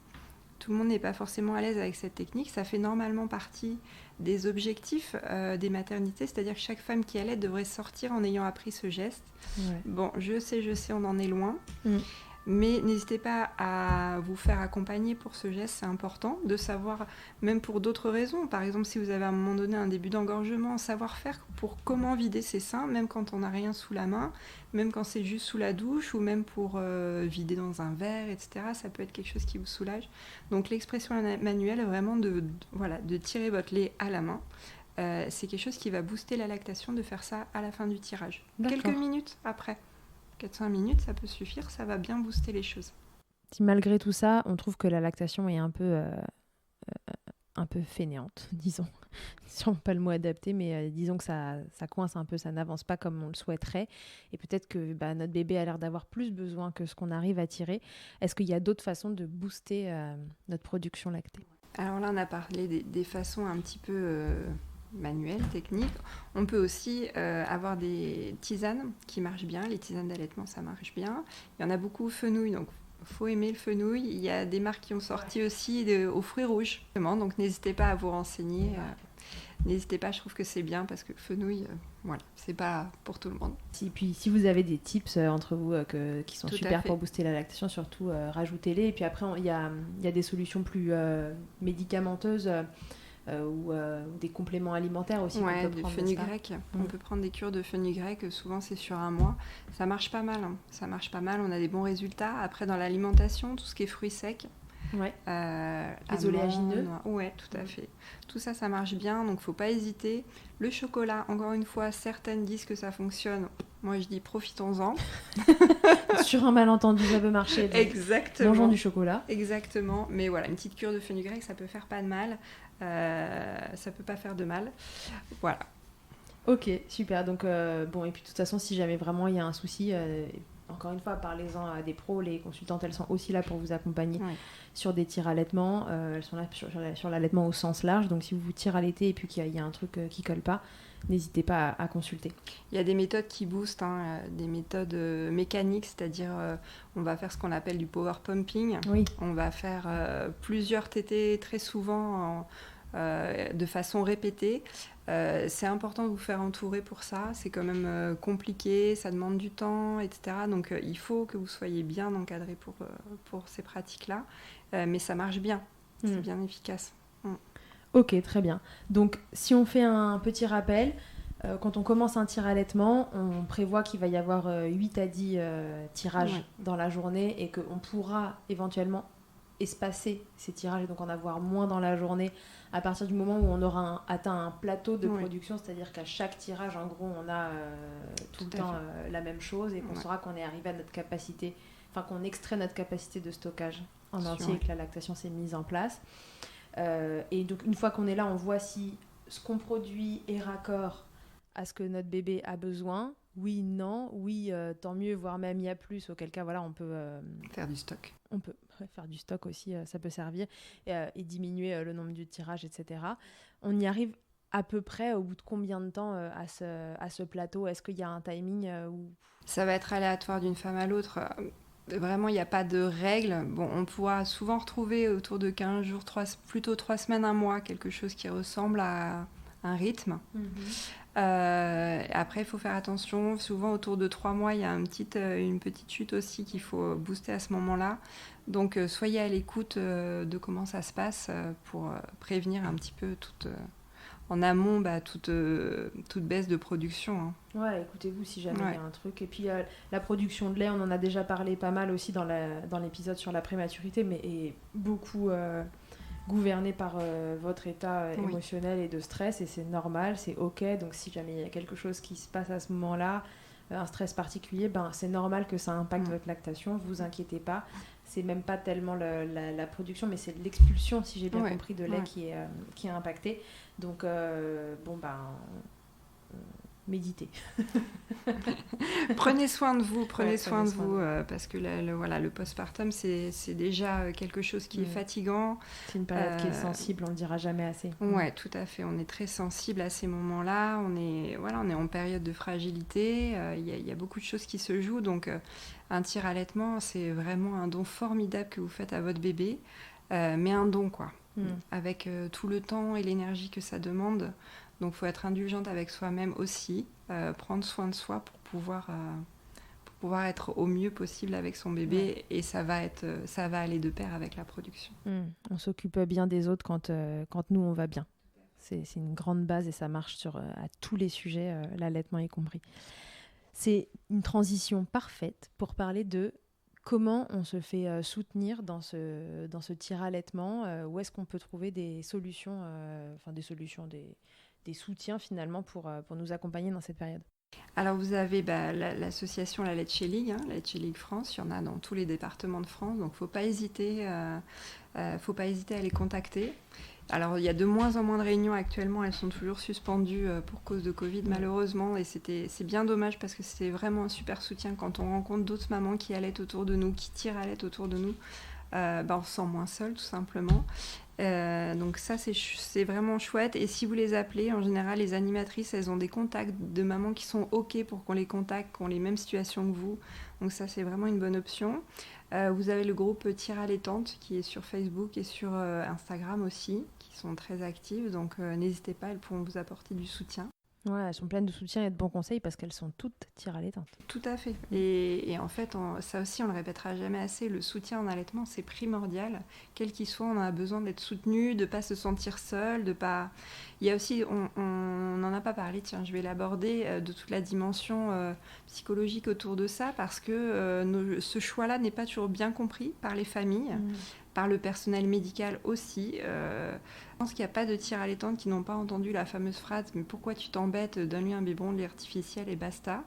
Tout le monde n'est pas forcément à l'aise avec cette technique, ça fait normalement partie des objectifs des maternités, c'est-à-dire que chaque femme qui allait devrait sortir en ayant appris ce geste. Ouais. Bon, je sais, on en est loin. Mais n'hésitez pas à vous faire accompagner pour ce geste, c'est important de savoir, même pour d'autres raisons. Par exemple, si vous avez à un moment donné un début d'engorgement, savoir faire pour comment vider ses seins, même quand on n'a rien sous la main, même quand c'est juste sous la douche, ou même pour vider dans un verre, etc. Ça peut être quelque chose qui vous soulage. Donc l'expression manuelle, vraiment de tirer votre lait à la main. C'est quelque chose qui va booster la lactation, de faire ça à la fin du tirage. D'accord. Quelques minutes après. 4-5 minutes, ça peut suffire, ça va bien booster les choses. Si malgré tout ça, on trouve que la lactation est un peu fainéante, disons. Sûrement pas le mot adapté, mais disons que ça coince un peu, ça n'avance pas comme on le souhaiterait. Et peut-être que notre bébé a l'air d'avoir plus besoin que ce qu'on arrive à tirer. Est-ce qu'il y a d'autres façons de booster notre production lactée ? Alors là, on a parlé des façons un petit peu... manuel, technique. On peut aussi avoir des tisanes qui marchent bien. Les tisanes d'allaitement, ça marche bien. Il y en a beaucoup fenouil, donc faut aimer le fenouil. Il y a des marques qui ont sorti aussi aux fruits rouges. Donc n'hésitez pas à vous renseigner. N'hésitez pas, je trouve que c'est bien parce que le fenouil, voilà, c'est pas pour tout le monde. Puis si vous avez des tips entre vous qui sont Tout super pour booster la lactation, surtout rajoutez-les. Et puis après, il y a des solutions plus médicamenteuses ou des compléments alimentaires aussi qu'on peut prendre. Du fenugrec. On peut prendre des cures de fenugrec, souvent c'est sur 1 mois. Ça marche pas mal, hein. Ça marche pas mal, on a des bons résultats. Après, dans l'alimentation, tout ce qui est fruits secs, les oléagineux. Ouais, tout à fait. Tout ça, ça marche bien, donc faut pas hésiter. Le chocolat, encore une fois, certaines disent que ça fonctionne. Moi, je dis profitons-en. Sur un malentendu, ça peut marcher. Exactement. Mangeons du chocolat. Exactement. Mais voilà, une petite cure de fenugrec, ça peut faire pas de mal. Ça peut pas faire de mal. Voilà. Ok, super. Donc, et puis de toute façon, si jamais vraiment il y a un souci, encore une fois, parlez-en à des pros. Les consultantes, elles sont aussi là pour vous accompagner sur des tirs allaitement. Elles sont là sur l'allaitement au sens large. Donc, si vous vous tirez à l'été et puis qu'il y a un truc qui colle pas, n'hésitez pas à consulter. Il y a des méthodes qui boostent, des méthodes mécaniques, c'est-à-dire on va faire ce qu'on appelle du power pumping. Oui. On va faire plusieurs tétés très souvent de façon répétée. C'est important de vous faire entourer pour ça. C'est quand même compliqué, ça demande du temps, etc. Donc il faut que vous soyez bien encadré pour ces pratiques-là. Mais ça marche bien, c'est bien efficace. Ok, très bien. Donc, si on fait un petit rappel, quand on commence un tir allaitement, on prévoit qu'il va y avoir 8 à 10 tirages dans la journée et qu'on pourra éventuellement espacer ces tirages et donc en avoir moins dans la journée à partir du moment où on aura atteint un plateau de production, c'est-à-dire qu'à chaque tirage, en gros, on a tout le temps la même chose et qu'on saura qu'on est arrivé à notre capacité, enfin qu'on extrait notre capacité de stockage en entier et que la lactation s'est mise en place. Et donc une fois qu'on est là, on voit si ce qu'on produit est raccord à ce que notre bébé a besoin. Oui, non, oui, tant mieux, voire même il y a plus, auquel cas voilà, on peut faire du stock. On peut faire du stock aussi, ça peut servir, et diminuer le nombre de tirages, etc. On y arrive à peu près au bout de combien de temps à ce plateau? Est-ce qu'il y a un timing où... Ça va être aléatoire d'une femme à l'autre. Vraiment, il n'y a pas de règle. Bon, on pourra souvent retrouver autour de 15 jours, plutôt 3 semaines, 1 mois, quelque chose qui ressemble à un rythme. Après, il faut faire attention. Souvent, autour de 3 mois, il y a une petite chute aussi qu'il faut booster à ce moment-là. Donc, soyez à l'écoute de comment ça se passe pour prévenir un petit peu en amont toute baisse de production. Hein. Ouais, écoutez-vous si jamais il y a un truc. Et puis la production de lait, on en a déjà parlé pas mal aussi dans l'épisode sur la prématurité, mais est beaucoup gouvernée par votre état émotionnel et de stress, et c'est normal, c'est ok. Donc si jamais il y a quelque chose qui se passe à ce moment-là, un stress particulier, c'est normal que ça impacte votre lactation, vous inquiétez pas. C'est même pas tellement la production, mais c'est l'expulsion, si j'ai bien compris, de lait qui est impactée. Donc, méditez. Prenez soin de vous, parce que le postpartum, c'est déjà quelque chose qui est fatigant. C'est une période qui est sensible, on ne le dira jamais assez. Oui, tout à fait. On est très sensible à ces moments-là. On est en période de fragilité. Il y a beaucoup de choses qui se jouent. Donc, un tir allaitement, c'est vraiment un don formidable que vous faites à votre bébé. Mais un don, quoi. Avec tout le temps et l'énergie que ça demande. Donc, il faut être indulgente avec soi-même aussi, prendre soin de soi pour pouvoir être au mieux possible avec son bébé, et ça va aller de pair avec la production. On s'occupe bien des autres quand nous, on va bien. C'est une grande base et ça marche à tous les sujets, l'allaitement y compris. C'est une transition parfaite pour parler de comment on se fait soutenir dans ce tir allaitement, où est-ce qu'on peut trouver des solutions, des soutiens finalement pour nous accompagner dans cette période. Alors vous avez l'association La Leche League, la Leche League France, il y en a dans tous les départements de France, donc faut pas hésiter à les contacter. Alors il y a de moins en moins de réunions actuellement, elles sont toujours suspendues pour cause de Covid malheureusement, et c'est bien dommage parce que c'était vraiment un super soutien quand on rencontre d'autres mamans qui allaitent autour de nous, qui tirent à l'aide autour de nous. On se sent moins seul tout simplement. Donc ça c'est vraiment chouette, et si vous les appelez, en général les animatrices elles ont des contacts de mamans qui sont ok pour qu'on les contacte, qui ont les mêmes situations que vous, donc ça c'est vraiment une bonne option. Vous avez le groupe Tire Allaitante qui est sur Facebook et sur Instagram aussi, qui sont très actives. Donc n'hésitez pas, elles pourront vous apporter du soutien. Ouais, elles sont pleines de soutien et de bons conseils parce qu'elles sont toutes tire allaitantes. Tout à fait. Et en fait, ça aussi, on le répétera jamais assez, le soutien en allaitement, c'est primordial. Quel qu'il soit, on a besoin d'être soutenu, de ne pas se sentir seul, de pas... Il y a aussi, on n'en a pas parlé, tiens, je vais l'aborder, de toute la dimension psychologique autour de ça, parce que ce choix-là n'est pas toujours bien compris par les familles. Par le personnel médical aussi. Je pense qu'il n'y a pas de tire allaitante qui n'ont pas entendu la fameuse phrase « Mais pourquoi tu t'embêtes? Donne-lui un biberon de lait artificiel et basta ».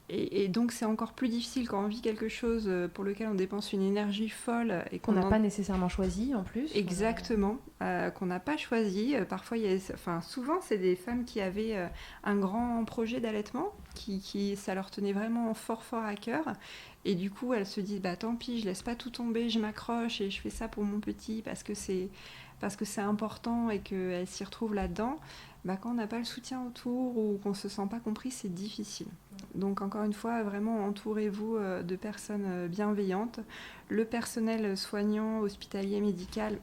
Et donc c'est encore plus difficile quand on vit quelque chose pour lequel on dépense une énergie folle et qu'on n'a pas nécessairement choisi en plus. Exactement, qu'on n'a pas choisi. Parfois, souvent c'est des femmes qui avaient un grand projet d'allaitement, qui ça leur tenait vraiment fort à cœur. Et du coup, elles se disent tant pis, je laisse pas tout tomber, je m'accroche et je fais ça pour mon petit parce que c'est important et qu'elles s'y retrouvent là-dedans. Quand on n'a pas le soutien autour ou qu'on ne se sent pas compris, c'est difficile. Donc encore une fois, vraiment entourez-vous de personnes bienveillantes. Le personnel soignant, hospitalier, médical,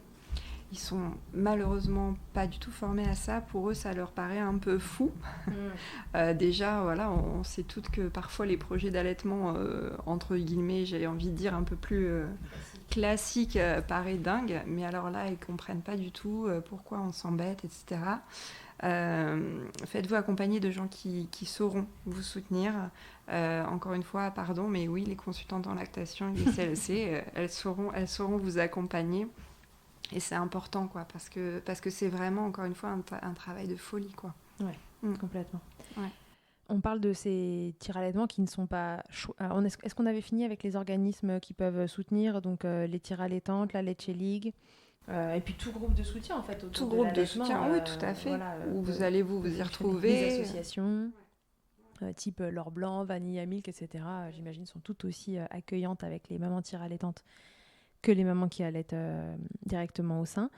ils sont malheureusement pas du tout formés à ça. Pour eux, ça leur paraît un peu fou. Déjà, voilà, on sait toutes que parfois les projets d'allaitement, entre guillemets, j'ai envie de dire un peu plus classiques, paraît dingue. Mais alors là, ils comprennent pas du tout pourquoi on s'embête, etc. Faites-vous accompagner de gens qui sauront vous soutenir. Encore une fois, pardon, mais oui, les consultantes en lactation, les CLC, elles sauront vous accompagner. Et c'est important, quoi, parce que c'est vraiment, encore une fois, un travail de folie, quoi. Ouais, complètement. Ouais. On parle de ces tire allaitements qui ne sont pas... Est-ce qu'on avait fini avec les organismes qui peuvent soutenir, donc les tire allaitantes, la Leche League et puis tout groupe de soutien, en fait, autour tout de groupe de soutien, oui, tout à fait. Voilà, où vous allez vous y retrouver. Des associations, type L'Or Blanc, Vanilla Milk, etc., j'imagine, sont toutes aussi accueillantes avec les mamans tire allaitantes que les mamans qui allaitent directement au sein.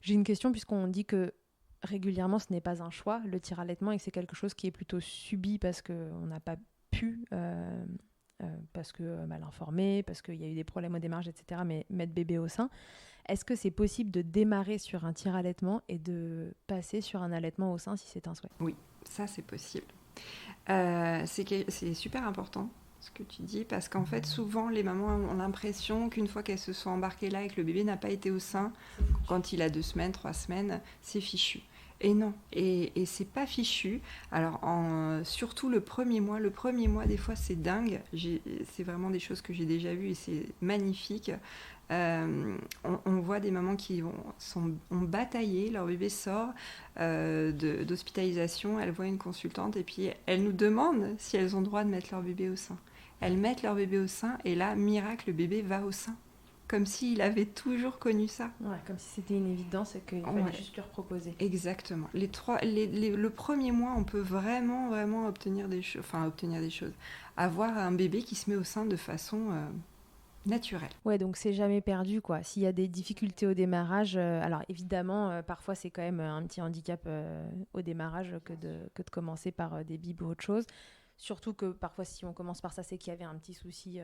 J'ai une question, puisqu'on dit que régulièrement, ce n'est pas un choix, le tire-allaitement, et que c'est quelque chose qui est plutôt subi parce qu'on n'a pas pu, parce que mal informé, parce qu'il y a eu des problèmes au démarrage, etc., mais mettre bébé au sein. Est-ce que c'est possible de démarrer sur un tire-allaitement et de passer sur un allaitement au sein si c'est un souhait? Oui, ça c'est possible. C'est super important ce que tu dis, parce qu'en fait, souvent, les mamans ont l'impression qu'une fois qu'elles se sont embarquées là et que le bébé n'a pas été au sein, quand il a 2 semaines, 3 semaines, c'est fichu. Et non, et c'est pas fichu. Alors, surtout le premier mois, des fois, c'est dingue. C'est vraiment des choses que j'ai déjà vues et c'est magnifique. On voit des mamans qui ont bataillé, leur bébé sort d'hospitalisation, elles voient une consultante et puis elles nous demandent si elles ont le droit de mettre leur bébé au sein. Elles mettent leur bébé au sein et là, miracle, le bébé va au sein. Comme s'il avait toujours connu ça. Ouais, comme si c'était une évidence et qu'il fallait juste leur proposer. Exactement. Le premier mois, on peut vraiment obtenir des choses. Avoir un bébé qui se met au sein de façon naturelle. Ouais, donc c'est jamais perdu, quoi. S'il y a des difficultés au démarrage, alors évidemment, parfois c'est quand même un petit handicap au démarrage que de commencer par des bibes ou autre chose. Surtout que parfois, si on commence par ça, c'est qu'il y avait un petit souci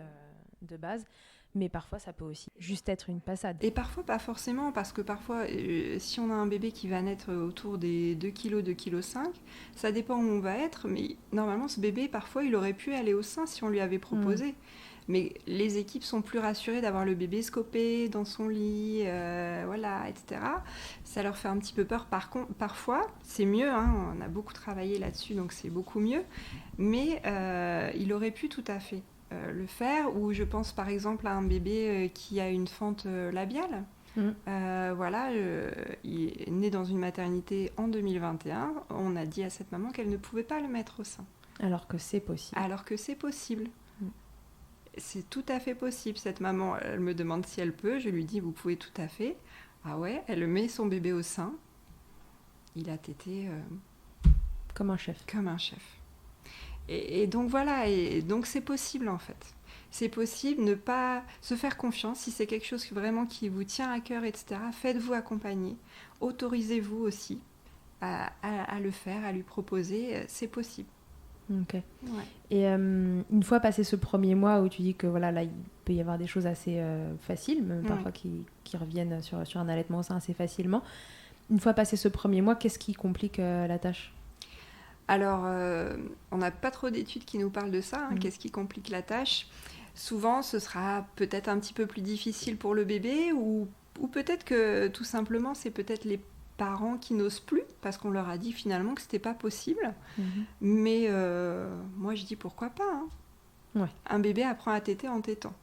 de base. Mais parfois, ça peut aussi juste être une passade. Et parfois, pas forcément, parce que parfois, si on a un bébé qui va naître autour des 2 kg, 2,5 kg, ça dépend où on va être. Mais normalement, ce bébé, parfois, il aurait pu aller au sein si on lui avait proposé. Mais les équipes sont plus rassurées d'avoir le bébé scopé dans son lit, etc. Ça leur fait un petit peu peur. Par contre, parfois, c'est mieux, on a beaucoup travaillé là-dessus, donc c'est beaucoup mieux. Mais il aurait pu tout à fait le faire. Ou je pense par exemple à un bébé qui a une fente labiale. Il est né dans une maternité en 2021. On a dit à cette maman qu'elle ne pouvait pas le mettre au sein. Alors que c'est possible. C'est tout à fait possible. Cette maman, elle me demande si elle peut. Je lui dis, vous pouvez tout à fait. Ah ouais, elle met son bébé au sein. Il a tété... comme un chef. Et donc voilà, et donc c'est possible en fait. C'est possible, ne pas se faire confiance. Si c'est quelque chose vraiment qui vous tient à cœur, etc., faites-vous accompagner. Autorisez-vous aussi à le faire, à lui proposer. C'est possible. Ok. Ouais. Et une fois passé ce premier mois où tu dis que voilà, là, il peut y avoir des choses assez faciles, même parfois qui reviennent sur un allaitement au sein assez facilement. Une fois passé ce premier mois, qu'est-ce qui complique la tâche ? Alors, on n'a pas trop d'études qui nous parlent de ça. Qu'est-ce qui complique la tâche ? Souvent, ce sera peut-être un petit peu plus difficile pour le bébé ou peut-être que tout simplement, c'est peut-être les parents qui n'osent plus parce qu'on leur a dit finalement que c'était pas possible. Mais moi, je dis pourquoi pas. Ouais. Un bébé apprend à téter en tétant.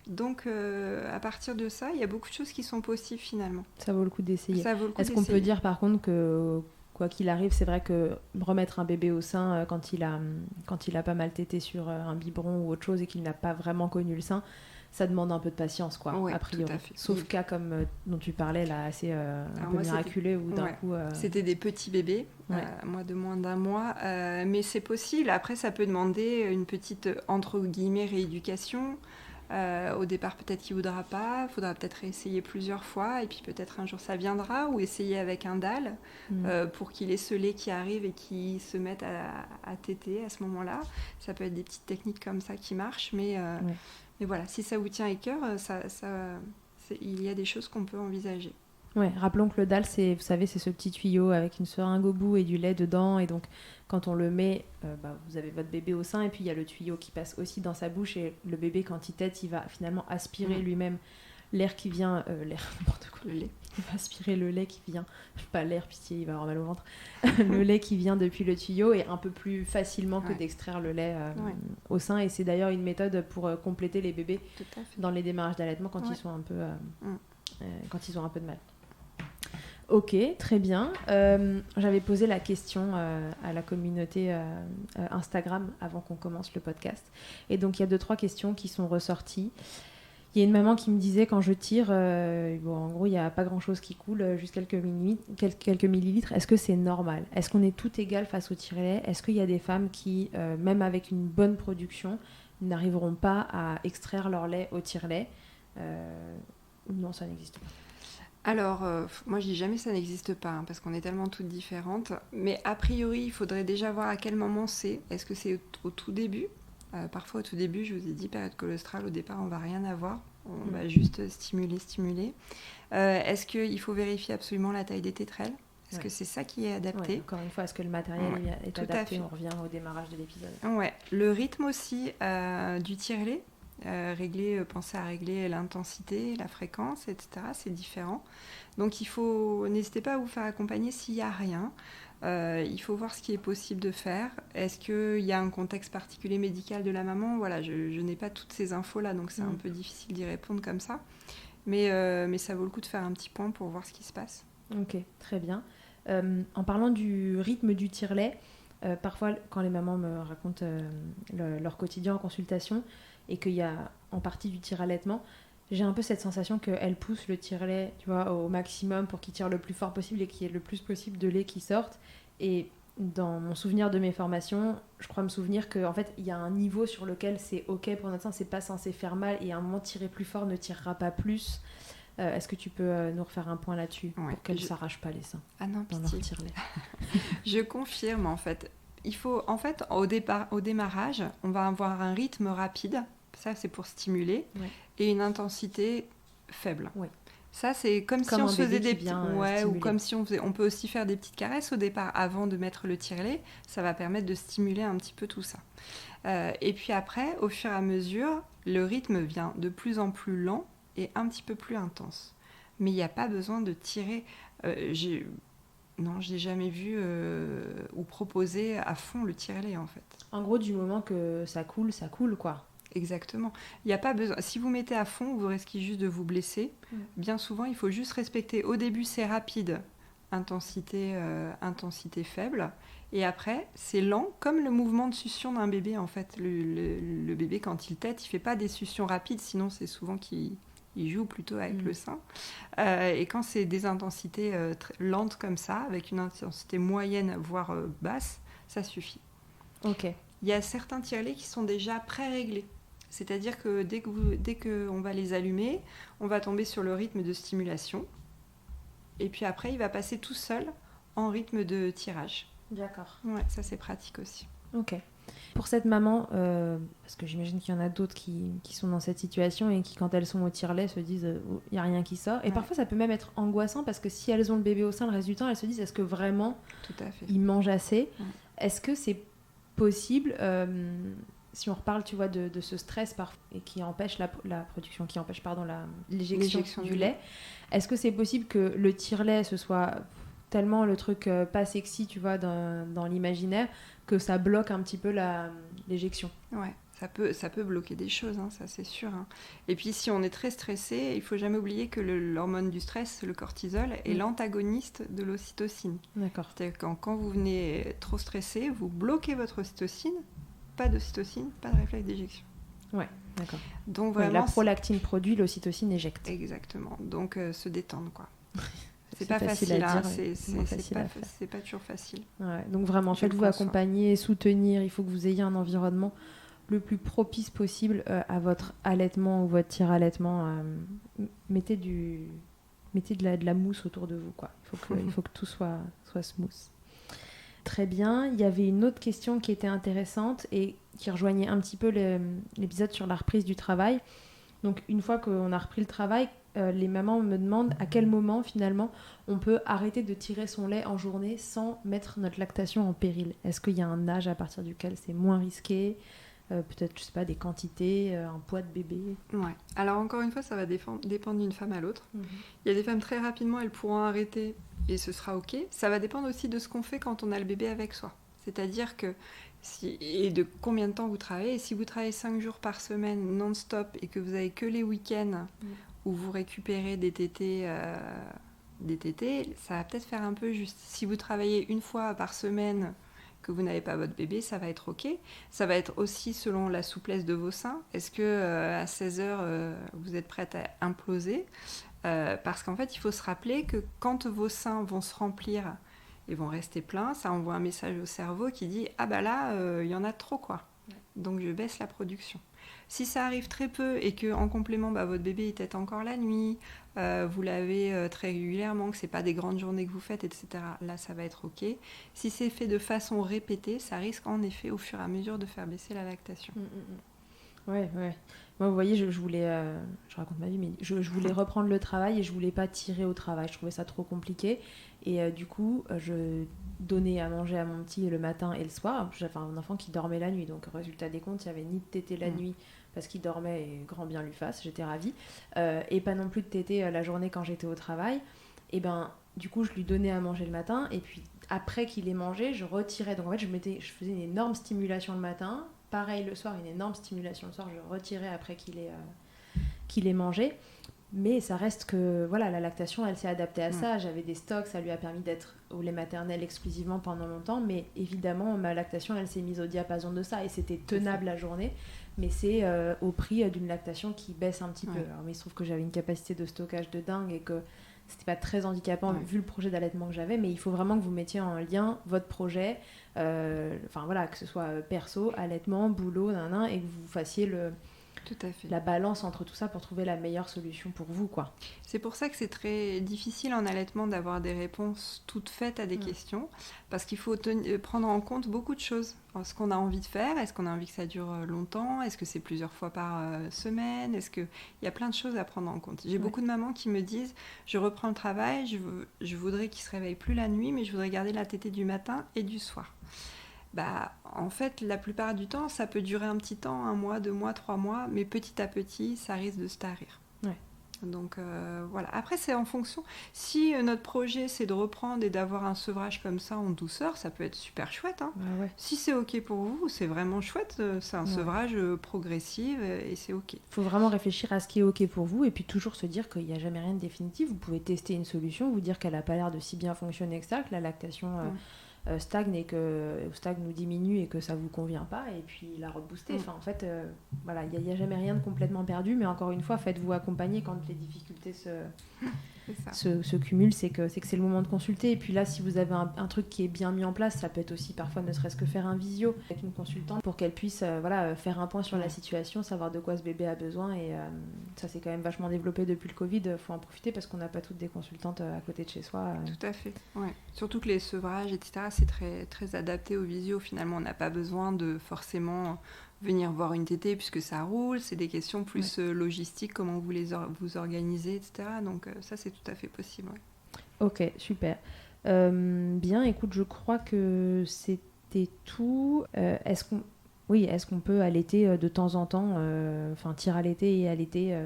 Donc, à partir de ça, il y a beaucoup de choses qui sont possibles finalement. Ça vaut le coup d'essayer. Ça vaut le coup Est-ce qu'on peut dire par contre que quoi qu'il arrive, c'est vrai que remettre un bébé au sein quand il a pas mal tété sur un biberon ou autre chose et qu'il n'a pas vraiment connu le sein, ça demande un peu de patience, quoi, ouais, a priori. Tout à fait. Sauf cas comme dont tu parlais, là, assez un peu miraculeux, où d'un coup... C'était des petits bébés, moi de moins d'un mois, mais c'est possible. Après, ça peut demander une petite, entre guillemets, rééducation. Au départ, peut-être qu'il ne voudra pas, il faudra peut-être essayer plusieurs fois, et puis peut-être un jour ça viendra, ou essayer avec un dalle pour qu'il ait ce lait qui arrive et qu'il se mette à téter à ce moment-là. Ça peut être des petites techniques comme ça qui marchent, mais voilà, si ça vous tient à cœur, il y a des choses qu'on peut envisager. Ouais, rappelons que le dalle, vous savez, c'est ce petit tuyau avec une seringue au bout et du lait dedans. Et donc, quand on le met, vous avez votre bébé au sein et puis il y a le tuyau qui passe aussi dans sa bouche. Et le bébé, quand il tète, il va finalement aspirer lui-même l'air qui vient... n'importe quoi. Le lait. Il va aspirer le lait qui vient... Pas l'air, pitié, il va avoir mal au ventre. Le lait qui vient depuis le tuyau et un peu plus facilement que d'extraire le lait au sein. Et c'est d'ailleurs une méthode pour compléter les bébés dans les démarrages d'allaitement quand ils sont un peu... quand ils ont un peu de mal. Ok, très bien. J'avais posé la question à la communauté Instagram avant qu'on commence le podcast. Et donc, il y a 2-3 questions qui sont ressorties. Il y a une maman qui me disait, quand je tire, en gros, il n'y a pas grand-chose qui coule, juste quelques millilitres. Est-ce que c'est normal ? Est-ce qu'on est tout égal face au tire-lait ? Est-ce qu'il y a des femmes qui, même avec une bonne production, n'arriveront pas à extraire leur lait au tire-lait ? Non, ça n'existe pas. Alors, moi je dis jamais ça n'existe pas, parce qu'on est tellement toutes différentes. Mais a priori, il faudrait déjà voir à quel moment c'est. Est-ce que c'est au tout début ? Parfois au tout début, je vous ai dit, période colostrale, au départ on va rien avoir. On va juste stimuler. Est-ce qu'il faut vérifier absolument la taille des tétrelles ? Est-ce que c'est ça qui est adapté ? Encore une fois, est-ce que le matériel est adapté ? On revient au démarrage de l'épisode. Ouais. Le rythme aussi du tire-lait. Pensez à régler l'intensité, la fréquence, etc. C'est différent. Donc n'hésitez pas à vous faire accompagner s'il n'y a rien. Il faut voir ce qui est possible de faire. Est-ce qu'il y a un contexte particulier médical de la maman ? Voilà, je n'ai pas toutes ces infos-là, donc c'est un peu difficile d'y répondre comme ça. Mais ça vaut le coup de faire un petit point pour voir ce qui se passe. Ok, très bien. En parlant du rythme du tire-lait, parfois quand les mamans me racontent leur quotidien en consultation, et qu'il y a en partie du tire-allaitement, j'ai un peu cette sensation qu'elle pousse le tire-lait, tu vois, au maximum pour qu'il tire le plus fort possible et qu'il y ait le plus possible de lait qui sorte. Et dans mon souvenir de mes formations, je crois me souvenir qu'en fait, il y a un niveau sur lequel c'est ok pour notre sein, c'est pas censé faire mal, et à un moment, tirer plus fort ne tirera pas plus. Est-ce que tu peux nous refaire un point là-dessus pour qu'elles ne s'arrachent pas les seins dans leur tire-lait ? Je confirme, en fait. Il faut, en fait, au démarrage, on va avoir un rythme rapide, ça c'est pour stimuler, et une intensité faible. Oui. Ça c'est comme si on se faisait des petits... ou comme si on peut aussi faire des petites caresses au départ avant de mettre le tire-lait, ça va permettre de stimuler un petit peu tout ça. Et puis après, au fur et à mesure, le rythme vient de plus en plus lent et un petit peu plus intense. Mais il n'y a pas besoin de tirer... Non, je n'ai jamais vu ou proposé à fond le tire-lait, en fait. En gros, du moment que ça coule, quoi. Exactement. Il n'y a pas besoin... Si vous mettez à fond, vous risquez juste de vous blesser. Bien souvent, il faut juste respecter. Au début, c'est rapide, intensité faible. Et après, c'est lent, comme le mouvement de succion d'un bébé, en fait. Le bébé, quand il tète, il ne fait pas des suctions rapides, sinon c'est souvent qu'il... Il joue plutôt avec le sein. Et quand c'est des intensités lentes comme ça, avec une intensité moyenne, voire basse, ça suffit. Ok. Il y a certains tire-laits qui sont déjà pré-réglés. C'est-à-dire que dès qu'on va les allumer, on va tomber sur le rythme de stimulation. Et puis après, il va passer tout seul en rythme de tirage. D'accord. Ouais, ça c'est pratique aussi. Ok. Pour cette maman, parce que j'imagine qu'il y en a d'autres qui sont dans cette situation et qui, quand elles sont au tire-lait, se disent il n'y a rien qui sort. Et parfois, ça peut même être angoissant parce que si elles ont le bébé au sein, le reste du temps, elles se disent est-ce que vraiment ils mangent assez ? Est-ce que c'est possible, si on reparle, tu vois, de ce stress et qui empêche la production, qui empêche l'éjection du lait, est-ce que c'est possible que le tire-lait, ce soit tellement le truc pas sexy, tu vois, dans l'imaginaire, que ça bloque un petit peu l'éjection? Ouais, ça peut bloquer des choses, hein, ça c'est sûr. Hein. Et puis si on est très stressé, il faut jamais oublier que l'hormone du stress, le cortisol, est l'antagoniste de l'ocytocine. D'accord. C'est-à-dire que quand vous venez trop stressé, vous bloquez votre ocytocine, pas d'ocytocine, pas de réflexe d'éjection. Ouais, d'accord. Donc vraiment, la prolactine produit, l'ocytocine éjecte. Exactement. Donc se détendre, quoi. C'est pas pas facile à hein. dire, C'est pas toujours facile. Ouais, donc vraiment, faites-vous accompagner, soutenir. Il faut que vous ayez un environnement le plus propice possible à votre allaitement ou votre tire-allaitement. Mettez de la mousse autour de vous, quoi. Il faut que tout soit smooth. Très bien. Il y avait une autre question qui était intéressante et qui rejoignait un petit peu l'épisode sur la reprise du travail. Donc, une fois qu'on a repris le travail, les mamans me demandent à quel moment, finalement, on peut arrêter de tirer son lait en journée sans mettre notre lactation en péril. Est-ce qu'il y a un âge à partir duquel c'est moins risqué ? Peut-être, je sais pas, des quantités, un poids de bébé. Ouais. Alors encore une fois, ça va dépendre d'une femme à l'autre. Il y a des femmes très rapidement, elles pourront arrêter et ce sera ok. Ça va dépendre aussi de ce qu'on fait quand on a le bébé avec soi. C'est-à-dire que et de combien de temps vous travaillez. Et si vous travaillez 5 jours par semaine non-stop et que vous avez que les week-ends où vous récupérez des tétés, ça va peut-être faire un peu juste. Si vous travaillez une fois par semaine que vous n'avez pas votre bébé, ça va être ok. Ça va être aussi selon la souplesse de vos seins. Est-ce que à 16h, vous êtes prête à imploser ? Parce qu'en fait, il faut se rappeler que quand vos seins vont se remplir et vont rester pleins, ça envoie un message au cerveau qui dit « Ah bah là, il y en a trop, quoi. Donc je baisse la production. » Si ça arrive très peu et qu'en complément, votre bébé est peut-être encore la nuit, vous l'avez très régulièrement, que ce n'est pas des grandes journées que vous faites, etc., là, ça va être OK. Si c'est fait de façon répétée, ça risque en effet, au fur et à mesure, de faire baisser la lactation. Ouais. Moi, vous voyez, je voulais... je raconte ma vie, mais je voulais reprendre le travail et je voulais pas tirer au travail. Je trouvais ça trop compliqué. Et du coup, je donnais à manger à mon petit le matin et le soir. J'avais un enfant qui dormait la nuit. Donc, résultat des comptes, il n'y avait ni de tété la nuit parce qu'il dormait et grand bien lui fasse. J'étais ravie. Et pas non plus de tété la journée quand j'étais au travail. Et du coup, je lui donnais à manger le matin. Et puis, après qu'il ait mangé, je retirais. Donc, en fait, je faisais une énorme stimulation le matin. Pareil le soir, une énorme stimulation le soir, je retirais après qu'il ait mangé. Mais ça reste que voilà, la lactation, elle s'est adaptée à ça. J'avais des stocks, ça lui a permis d'être au lait maternel exclusivement pendant longtemps. Mais évidemment, ma lactation, elle s'est mise au diapason de ça et c'était tenable la journée. Mais c'est au prix d'une lactation qui baisse un petit peu. Alors, mais il se trouve que j'avais une capacité de stockage de dingue et que c'était pas très handicapant vu le projet d'allaitement que j'avais, mais il faut vraiment que vous mettiez en lien votre projet, que ce soit perso, allaitement, boulot, et que vous fassiez tout à fait. La balance entre tout ça pour trouver la meilleure solution pour vous, quoi. C'est pour ça que c'est très difficile en allaitement d'avoir des réponses toutes faites à des questions, parce qu'il faut prendre en compte beaucoup de choses. Ce qu'on a envie de faire, est-ce qu'on a envie que ça dure longtemps, est-ce que c'est plusieurs fois par semaine, il y a plein de choses à prendre en compte. J'ai beaucoup de mamans qui me disent, je reprends le travail, je voudrais qu'il se réveille plus la nuit, mais je voudrais garder la tétée du matin et du soir. En fait, la plupart du temps, ça peut durer un petit temps, 1 mois, 2 mois, 3 mois, mais petit à petit, ça risque de se tarir. Ouais. Donc voilà. Après, c'est en fonction. Si notre projet, c'est de reprendre et d'avoir un sevrage comme ça en douceur, ça peut être super chouette. Hein. Ouais. Si c'est OK pour vous, c'est vraiment chouette. C'est un sevrage progressif et c'est OK. Il faut vraiment réfléchir à ce qui est OK pour vous et puis toujours se dire qu'il n'y a jamais rien de définitif. Vous pouvez tester une solution, vous dire qu'elle n'a pas l'air de si bien fonctionner que ça, que la lactation... stagne et que stagne ou diminue et que ça vous convient pas et puis la rebooster. En fait, il n'y a jamais rien de complètement perdu, mais encore une fois, faites-vous accompagner quand les difficultés se cumulent, c'est que c'est le moment de consulter. Et puis là, si vous avez un truc qui est bien mis en place, ça peut être aussi parfois ne serait-ce que faire un visio avec une consultante pour qu'elle puisse faire un point sur la situation, savoir de quoi ce bébé a besoin. Et ça s'est quand même vachement développé depuis le Covid. Il faut en profiter parce qu'on n'a pas toutes des consultantes à côté de chez soi. Tout à fait, ouais. Surtout que les sevrages, etc., c'est très, très adapté aux visios. Finalement, on n'a pas besoin de forcément venir voir une tétée puisque ça roule. C'est des questions plus logistiques, comment vous vous organisez, etc. Donc ça, c'est tout à fait possible. Ouais. Ok, super. Bien, écoute, je crois que c'était tout. Est-ce qu'on peut allaiter de temps en temps, tir allaiter et allaiter,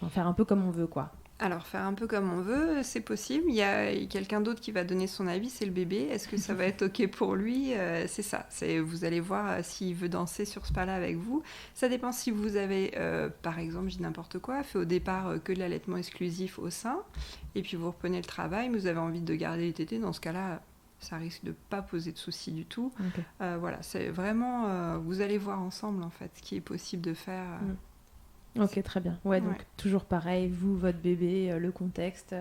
faire un peu comme on veut, quoi. Alors, faire un peu comme on veut, c'est possible. Il y a quelqu'un d'autre qui va donner son avis, c'est le bébé. Est-ce que ça va être OK pour lui ? C'est ça. Vous allez voir s'il veut danser sur ce pas-là avec vous. Ça dépend si vous avez, par exemple, je dis n'importe quoi, fait au départ que de l'allaitement exclusif au sein, et puis vous reprenez le travail, mais vous avez envie de garder les tétées. Dans ce cas-là, ça risque de ne pas poser de soucis du tout. Okay. Voilà, c'est vraiment... vous allez voir ensemble, en fait, ce qui est possible de faire... Ok, très bien. Ouais, donc toujours pareil, vous, votre bébé, le contexte,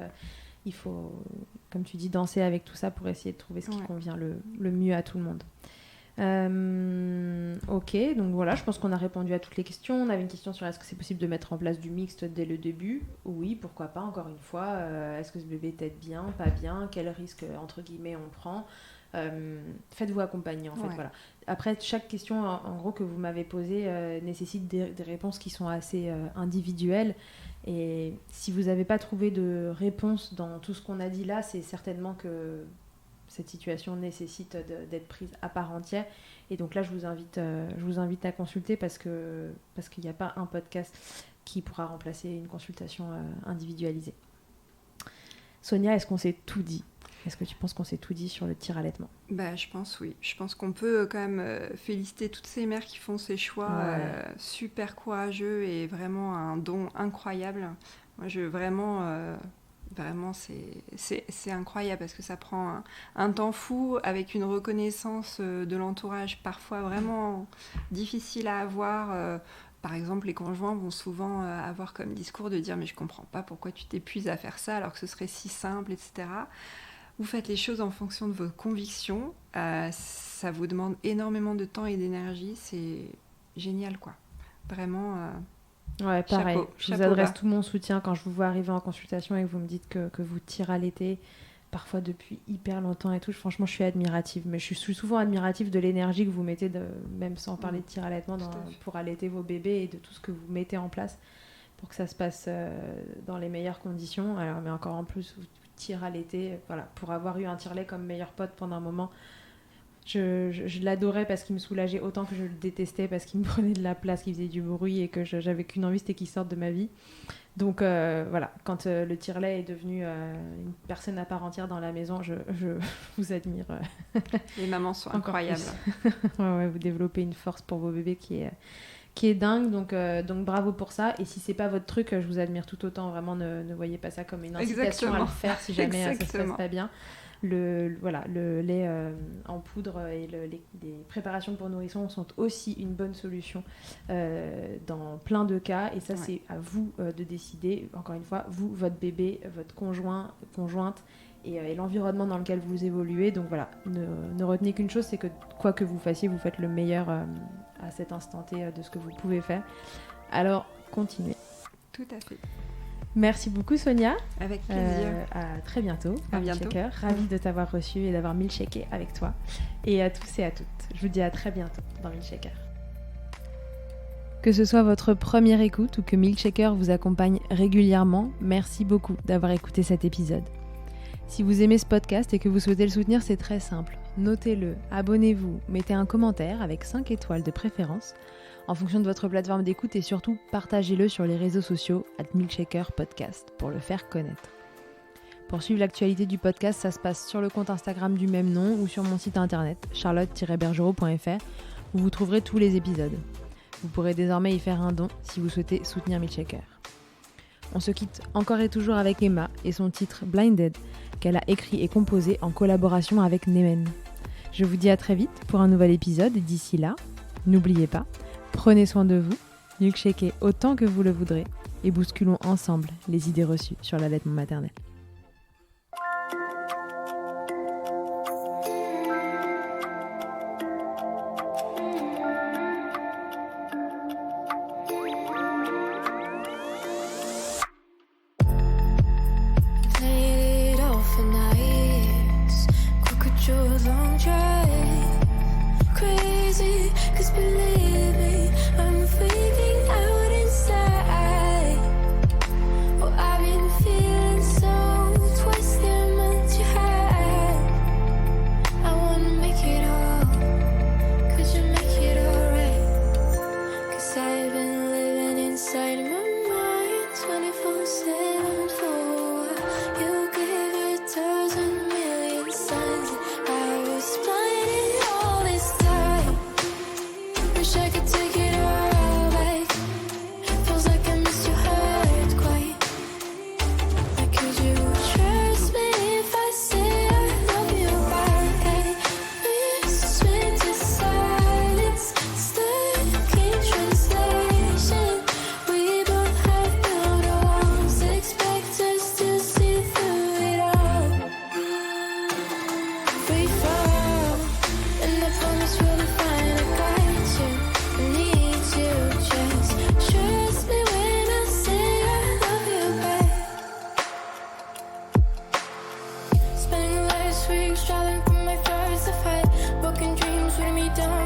il faut, comme tu dis, danser avec tout ça pour essayer de trouver ce qui convient le mieux à tout le monde. Ok, donc voilà, je pense qu'on a répondu à toutes les questions. On avait une question sur est-ce que c'est possible de mettre en place du mixte dès le début ? Oui, pourquoi pas, encore une fois. Est-ce que ce bébé t'aide bien, pas bien ? Quel risque, entre guillemets, on prend ? Faites-vous accompagner, en fait, voilà. Après, chaque question, en gros, que vous m'avez posée nécessite des réponses qui sont assez individuelles. Et si vous n'avez pas trouvé de réponse dans tout ce qu'on a dit là, c'est certainement que cette situation nécessite d'être prise à part entière. Et donc là, je vous invite à consulter parce qu'il n'y a pas un podcast qui pourra remplacer une consultation individualisée. Sonia, est-ce qu'on s'est tout dit ? Est-ce que tu penses qu'on s'est tout dit sur le tir-allaitement ? Je pense oui. Je pense qu'on peut quand même féliciter toutes ces mères qui font ces choix super courageux et vraiment un don incroyable. Moi, vraiment, c'est incroyable parce que ça prend un temps fou avec une reconnaissance de l'entourage parfois vraiment difficile à avoir. Par exemple, les conjoints vont souvent avoir comme discours de dire « mais je comprends pas pourquoi tu t'épuises à faire ça alors que ce serait si simple, etc. » Vous faites les choses en fonction de vos convictions. Ça vous demande énormément de temps et d'énergie. C'est génial, quoi. Vraiment, ouais, pareil. Chapeau, je vous adresse tout mon soutien quand je vous vois arriver en consultation et que vous me dites que vous tirez à l'été, parfois depuis hyper longtemps et tout. Franchement, je suis admirative. Mais je suis souvent admirative de l'énergie que vous mettez, même sans parler de tir allaitement, pour allaiter vos bébés et de tout ce que vous mettez en place pour que ça se passe dans les meilleures conditions. Alors, mais encore en plus... tir à l'été, voilà, pour avoir eu un tire-lait comme meilleur pote pendant un moment, je l'adorais parce qu'il me soulageait autant que je le détestais parce qu'il me prenait de la place, qu'il faisait du bruit et que j'avais qu'une envie, c'était qu'il sorte de ma vie. Donc voilà, quand le tire-lait est devenu une personne à part entière dans la maison, je vous admire. Les mamans sont incroyables. Ouais, vous développez une force pour vos bébés qui est dingue, donc bravo pour ça. Et si c'est pas votre truc, je vous admire tout autant. Vraiment, ne voyez pas ça comme une incitation à le faire si jamais ça se passe pas bien. Le lait en poudre et les préparations pour nourrissons sont aussi une bonne solution dans plein de cas. Et ça, c'est à vous de décider. Encore une fois, vous, votre bébé, votre conjointe et l'environnement dans lequel vous évoluez. Donc voilà, ne retenez qu'une chose, c'est que quoi que vous fassiez, vous faites le meilleur à cet instant T de ce que vous pouvez faire. Alors, continuez. Tout à fait. Merci beaucoup, Sonia. Avec plaisir. À très bientôt. À bientôt. Ravie de t'avoir reçu et d'avoir milkshaké avec toi. Et à tous et à toutes, je vous dis à très bientôt dans Milkshaker. Que ce soit votre première écoute ou que Milkshaker vous accompagne régulièrement, merci beaucoup d'avoir écouté cet épisode. Si vous aimez ce podcast et que vous souhaitez le soutenir, c'est très simple. Notez-le, abonnez-vous, mettez un commentaire avec 5 étoiles de préférence en fonction de votre plateforme d'écoute et surtout partagez-le sur les réseaux sociaux @milkshakerpodcast pour le faire connaître. Pour suivre l'actualité du podcast, ça se passe sur le compte Instagram du même nom ou sur mon site internet charlotte-bergerot.fr où vous trouverez tous les épisodes. Vous pourrez désormais y faire un don si vous souhaitez soutenir Milkshaker. On se quitte encore et toujours avec Emma et son titre Blinded qu'elle a écrit et composé en collaboration avec Nemen. Je vous dis à très vite pour un nouvel épisode et d'ici là, n'oubliez pas, prenez soin de vous, milkshakez autant que vous le voudrez et bousculons ensemble les idées reçues sur l'allaitement maternel. Spending last week struggling for my first to fight. Broken dreams weighing me down.